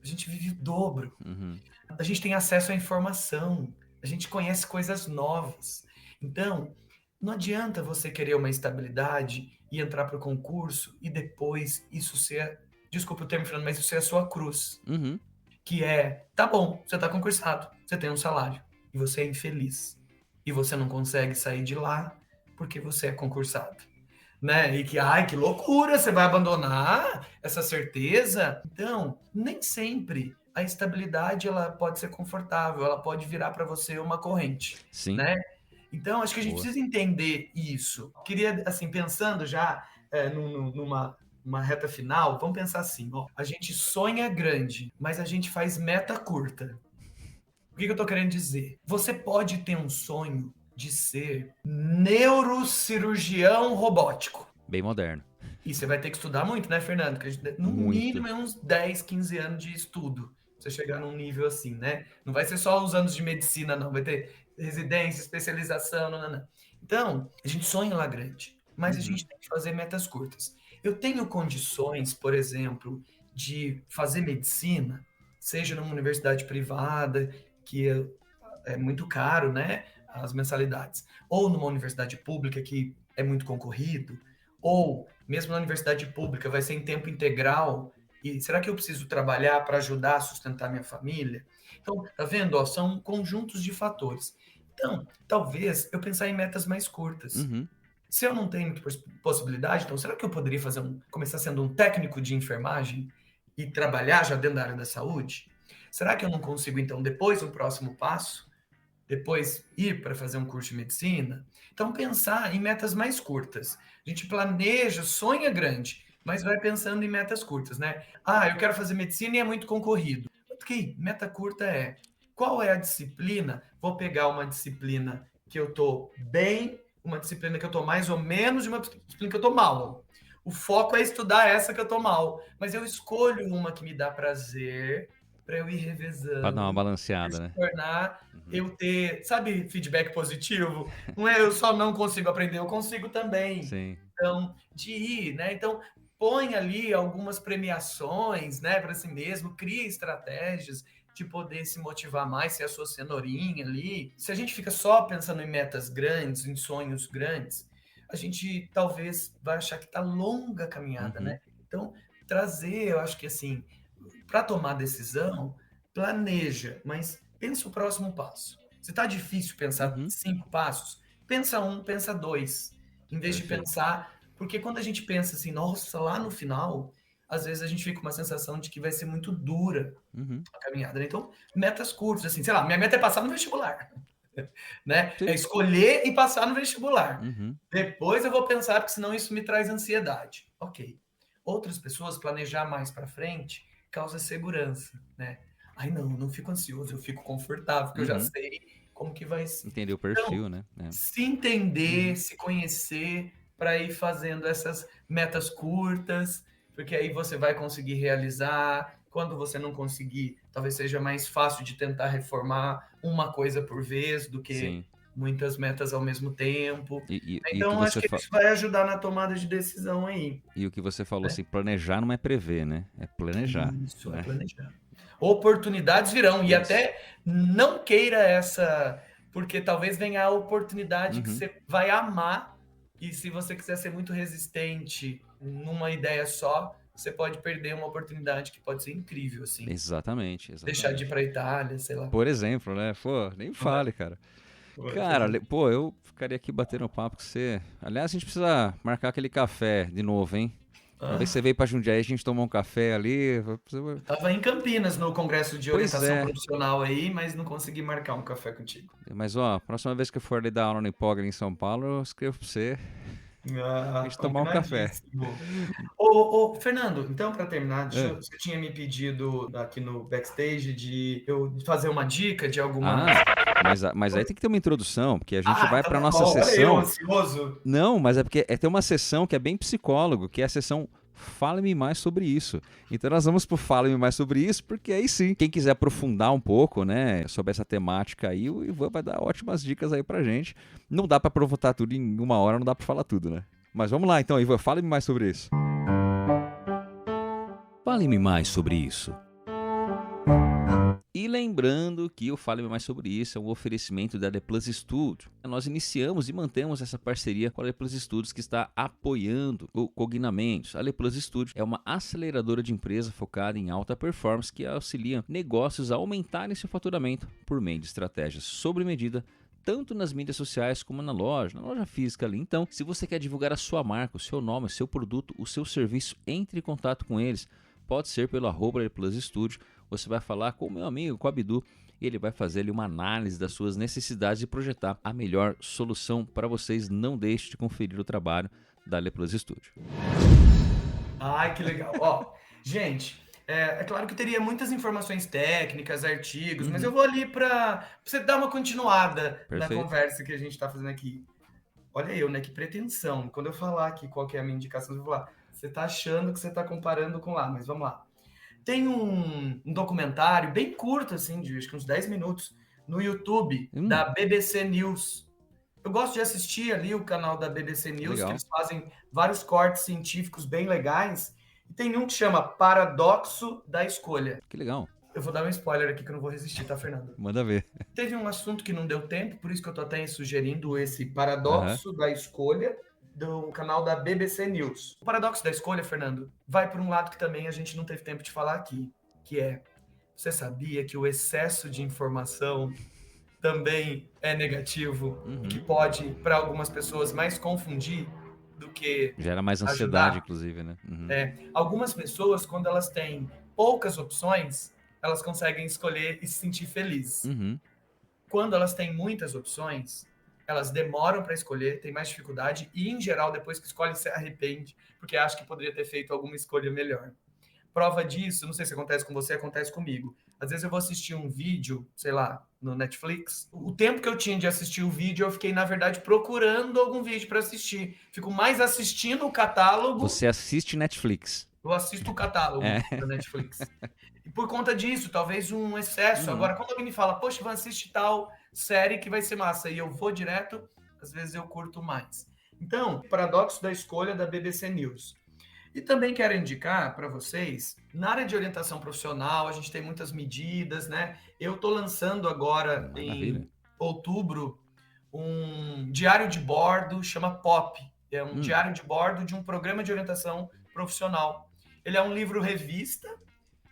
A gente vive o dobro. Uhum. A gente tem acesso à informação, a gente conhece coisas novas. Então, não adianta você querer uma estabilidade e entrar para o concurso e depois isso ser, desculpa o termo, Fernando, mas isso ser a sua cruz. Uhum. Que é, tá bom, você está concursado, você tem um salário e você é infeliz. E você não consegue sair de lá porque você é concursado, né? E que, que loucura, você vai abandonar essa certeza? Então, nem sempre a estabilidade ela pode ser confortável, ela pode virar para você uma corrente, Sim. né? Então, acho que a gente Boa. precisa entender isso. Queria, assim, pensando já numa uma reta final, vamos pensar assim, ó, a gente sonha grande, mas a gente faz meta curta. O que eu estou querendo dizer? Você pode ter um sonho de ser neurocirurgião robótico. Bem moderno. E você vai ter que estudar muito, né, Fernando? Porque no Muito. mínimo é uns 10, 15 anos de estudo pra você chegar num nível assim, né? Não vai ser só os anos de medicina, não. Vai ter residência, especialização, não. Então, a gente sonha lá grande, mas a Uhum. gente tem que fazer metas curtas. Eu tenho condições, por exemplo, de fazer medicina, seja numa universidade privada, que é muito caro, né? As mensalidades, ou numa universidade pública que é muito concorrido, ou mesmo na universidade pública vai ser em tempo integral. E será que eu preciso trabalhar para ajudar a sustentar minha família? Então, tá vendo? Ó, são conjuntos de fatores. Então, talvez eu pensar em metas mais curtas. Uhum. Se eu não tenho muita possibilidade, então será que eu poderia começar sendo um técnico de enfermagem e trabalhar já dentro da área da saúde? Será que eu não consigo, então, depois, um próximo passo, depois ir para fazer um curso de medicina? Então, pensar em metas mais curtas. A gente planeja, sonha grande, mas vai pensando em metas curtas, né? Eu quero fazer medicina e é muito concorrido. Ok, meta curta é: qual é a disciplina? Vou pegar uma disciplina que eu estou bem, uma disciplina que eu estou mais ou menos e uma disciplina que eu estou mal. o foco é estudar essa que eu tô mal, mas eu escolho uma que me dá prazer para eu ir Pra dar uma revezando, pra balanceada, se né? tornar Uhum. eu ter, sabe, feedback positivo? Não é eu só não consigo aprender, eu consigo também. Sim. Então, de ir, né? Então, põe ali algumas premiações, né, para si mesmo, cria estratégias de poder se motivar mais, ser a sua cenourinha ali. Se a gente fica só pensando em metas grandes, em sonhos grandes, a gente talvez vai achar que tá longa a caminhada, Uhum. né? Então, trazer, eu acho que assim, para tomar decisão, planeja, mas pensa o próximo passo. Se tá difícil pensar Uhum. 5 passos, pensa um, pensa dois, em vez de Perfeito. pensar, porque quando a gente pensa assim, nossa, lá no final, às vezes a gente fica com uma sensação de que vai ser muito dura Uhum. a caminhada, né? Então, metas curtas, assim, sei lá, minha meta é passar no vestibular, né? É Sim. escolher e passar no vestibular. Uhum. Depois eu vou pensar, porque senão isso me traz ansiedade. Ok. Outras pessoas, planejar mais para frente causa segurança, né? Ai, não, não fico ansioso, eu fico confortável, porque eu já Uhum. sei como que vai ser. Entender o Então, perfil, né? É. se entender, Uhum. se conhecer, para ir fazendo essas metas curtas, porque aí você vai conseguir realizar. Quando você não conseguir, talvez seja mais fácil de tentar reformar uma coisa por vez do que Sim. muitas metas ao mesmo tempo. E o que Então, acho você que isso vai ajudar na tomada de decisão aí, e o que você falou né? assim, planejar não é prever, né? É planejar, Isso, é né? planejar. Oportunidades virão, e Isso. até não queira essa, porque talvez venha a oportunidade que Uhum. você vai amar, e se você quiser ser muito resistente numa ideia só, você pode perder uma oportunidade que pode ser incrível, assim. Exatamente, Deixar de ir exatamente. para a Itália, sei lá. Por exemplo, né? Pô, nem fale, cara. Cara, Fernando. pô, eu ficaria aqui batendo um papo com você. Aliás, a gente precisa marcar aquele café de novo, hein? Uma vez que você Ah, veio pra Jundiaí, a gente tomou um café ali. eu tava em Campinas no congresso de Pois orientação é. profissional aí, mas não consegui marcar um café contigo. Mas, ó, próxima vez que eu for ali dar aula no Hipógrafo em São Paulo, eu escrevo pra você pra Ah, gente tomar um café. combinadíssimo. Ô, Fernando, então para terminar, É. você tinha me pedido aqui no backstage de eu fazer uma dica de alguma. Ah, mas aí tem que ter uma introdução, porque a gente Ah, vai então pra tá nossa bom. Olha eu sessão. ansioso. Não, mas é porque tem uma sessão que é bem psicólogo, que é a sessão Fale-me mais sobre isso. Então nós vamos pro Fale-me mais sobre isso, porque aí sim, quem quiser aprofundar um pouco, né, sobre essa temática aí, o Ivan vai dar ótimas dicas aí pra gente. Não dá pra aproveitar tudo em uma hora, não dá pra falar tudo, né? Mas vamos lá então, Ivan, fale-me mais sobre isso. Fale-me mais sobre isso. E lembrando que o Fale Mais Sobre Isso é um oferecimento da The Plus Studio. Nós iniciamos e mantemos essa parceria com a The Plus Studios, que está apoiando o Cognamentos. A The Plus Studio é uma aceleradora de empresa focada em alta performance que auxilia negócios a aumentarem seu faturamento por meio de estratégias sob medida, tanto nas mídias sociais como na loja física ali. Então, se você quer divulgar a sua marca, o seu nome, o seu produto, o seu serviço, entre em contato com eles. Pode ser pelo @The Plus Studio. Você vai falar com o meu amigo, com o Abdu, e ele vai fazer ali uma análise das suas necessidades e projetar a melhor solução para vocês. Não deixe de conferir o trabalho da Le Plus Studio. Ai, que legal. Ó, gente, é claro que teria muitas informações técnicas, artigos, mas eu Uhum, vou ali para você dar uma continuada na perfeito. conversa que a gente está fazendo aqui. Olha eu, né? Que pretensão. Quando eu falar aqui qual que é a minha indicação, eu vou falar, você tá achando que você tá comparando com lá, mas vamos lá. Tem um documentário bem curto, assim, de acho que uns 10 minutos, no YouTube, da BBC News. Eu gosto de assistir ali o canal da BBC News, que Legal, eles fazem vários cortes científicos bem legais. E tem um que chama Paradoxo da Escolha. que legal. Eu vou dar um spoiler aqui que eu não vou resistir, tá, Fernando? Manda ver. Teve um assunto que não deu tempo, por isso que eu tô até sugerindo esse Aham, paradoxo da escolha do canal da BBC News. O paradoxo da escolha, Fernando, vai por um lado que também a gente não teve tempo de falar aqui, que é, você sabia que o excesso de informação também é negativo e que uhum. pode, para algumas pessoas, mais confundir do que Gera mais ansiedade, ajudar? inclusive, né? Uhum, Algumas pessoas, quando elas têm poucas opções, elas conseguem escolher e se sentir felizes. uhum. Quando elas têm muitas opções, elas demoram para escolher, têm mais dificuldade e, em geral, depois que escolhe, se arrepende, porque acha que poderia ter feito alguma escolha melhor. prova disso, não sei se acontece com você, acontece comigo. Às vezes eu vou assistir um vídeo, sei lá, no Netflix. O tempo que eu tinha de assistir o vídeo, eu fiquei, na verdade, procurando algum vídeo para assistir. Fico mais assistindo o catálogo. Você assiste Netflix. Eu assisto o catálogo da Netflix. E por conta disso, talvez um excesso. Agora, quando alguém me fala, poxa, Ivan, assiste tal série que vai ser massa, e eu vou direto, às vezes eu curto mais. Então, paradoxo da escolha da BBC News. E também quero indicar para vocês, na área de orientação profissional, a gente tem muitas medidas, né? Eu estou lançando agora, em outubro, um diário de bordo, chama POP. É um diário de bordo de um programa de orientação profissional. Ele é um livro-revista,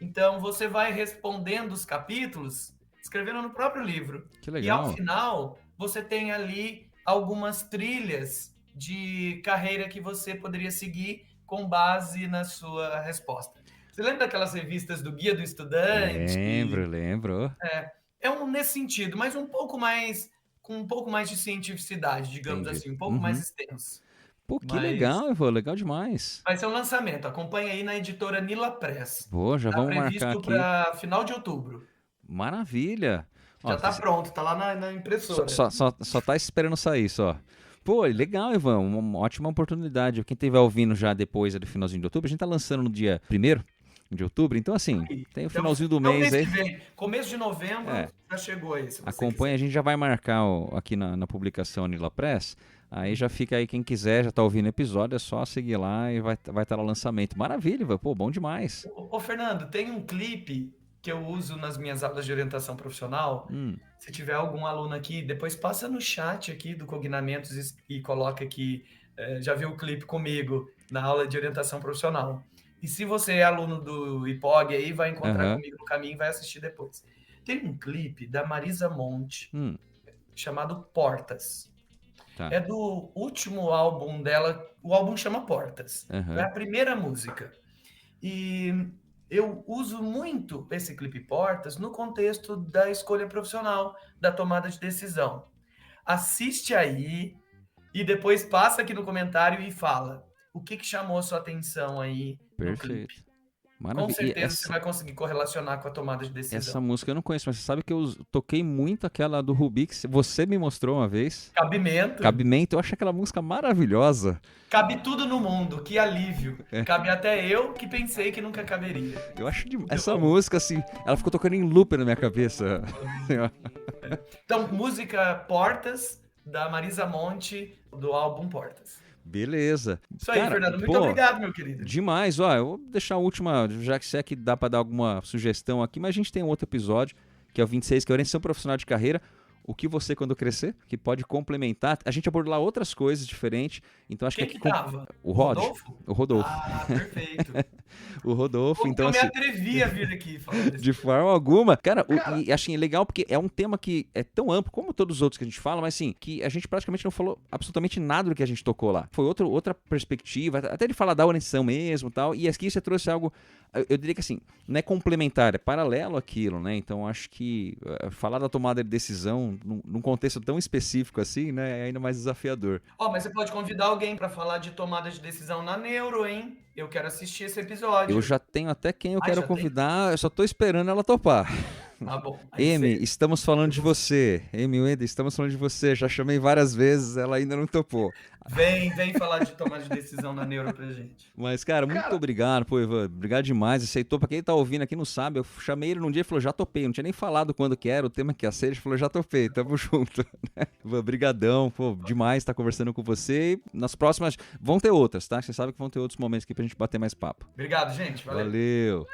então você vai respondendo os capítulos, escrevendo no próprio livro. Que legal. E ao final, você tem ali algumas trilhas de carreira que você poderia seguir com base na sua resposta. Você lembra daquelas revistas do Guia do Estudante? Lembro. É nesse sentido, mas com um pouco mais de cientificidade, digamos assim, um pouco mais extenso. Pô, que legal, Ivan, legal demais. Vai ser um lançamento, acompanha aí na editora Nila Press. Já vamos marcar aqui. Para final de outubro. Maravilha. Já tá pronto, tá lá na impressora. Só tá esperando sair, só. Pô, legal, Ivan, uma ótima oportunidade. Quem estiver ouvindo já depois do finalzinho de outubro, a gente tá lançando no dia 1º de outubro, então assim, tem o finalzinho do mês aí. Começo de novembro já chegou aí. Acompanha, a gente já vai marcar aqui na publicação Nila Press. Aí já fica aí, quem quiser, já tá ouvindo o episódio, é só seguir lá e vai estar lá o lançamento. Maravilha, Ivan, pô, bom demais. Ô, Fernando, tem um clipe que eu uso nas minhas aulas de orientação profissional. Se tiver algum aluno aqui, depois passa no chat aqui do Cognamentos e coloca aqui, já viu o clipe comigo na aula de orientação profissional. E se você é aluno do IPOG aí, vai encontrar comigo no caminho e vai assistir depois. Tem um clipe da Marisa Monte, chamado Portas. Tá. É do último álbum dela, o álbum chama Portas. É a primeira música. E eu uso muito esse clipe Portas no contexto da escolha profissional, da tomada de decisão. Assiste aí e depois passa aqui no comentário e fala o que chamou a sua atenção aí no clipe. Maravilha. Com certeza você vai conseguir correlacionar com a tomada de decisão. Essa música eu não conheço, mas você sabe que eu toquei muito aquela do Rubik, você me mostrou uma vez. Cabimento, eu acho aquela música maravilhosa. Cabe tudo no mundo, que alívio. Cabe até eu que pensei que nunca caberia. Eu acho essa música, assim, ela ficou tocando em loop na minha cabeça. Então, música Portas, da Marisa Monte, do álbum Portas. Beleza. Isso aí, Fernando. Muito obrigado, meu querido. Demais. Eu vou deixar a última, já que você é que dá para dar alguma sugestão aqui, mas a gente tem um outro episódio, que é o 26, que é a orientação profissional de carreira. O que você quando crescer, que pode complementar. A gente abordou lá outras coisas diferentes. Então acho Quem que tava? O Rodolfo? O Rodolfo. Ah, perfeito. O Rodolfo, então eu me atrevi a vir aqui falando de forma alguma. Cara, e achei legal porque é um tema que é tão amplo como todos os outros que a gente fala, mas assim, que a gente praticamente não falou absolutamente nada do que a gente tocou lá. Foi outra perspectiva, até de falar da orientação mesmo e tal. E aqui você trouxe algo, eu diria que assim, não é complementar, é paralelo àquilo, né? Então acho que falar da tomada de decisão num contexto tão específico assim, né, é ainda mais desafiador. Mas você pode convidar alguém para falar de tomada de decisão na Neuro, hein? Eu quero assistir esse episódio. Eu já tenho até quem eu quero convidar, eu só tô esperando ela topar. Tá bom. Amy, estamos falando de você. Amy Wender, estamos falando de você. Já chamei várias vezes, ela ainda não topou. Vem falar de tomada de decisão na Neuro pra gente. Mas, cara, muito obrigado, pô, Ivan. Obrigado demais. Aceitou. Pra quem tá ouvindo aqui não sabe, eu chamei ele num dia e falou, já topei. Não tinha nem falado quando que era, o tema que ia ser. Ele falou, já topei, tamo junto. Ivan, brigadão, pô, demais estar conversando com você. E nas próximas, vão ter outras, tá? Você sabe que vão ter outros momentos aqui pra gente bater mais papo. Obrigado, gente. Valeu.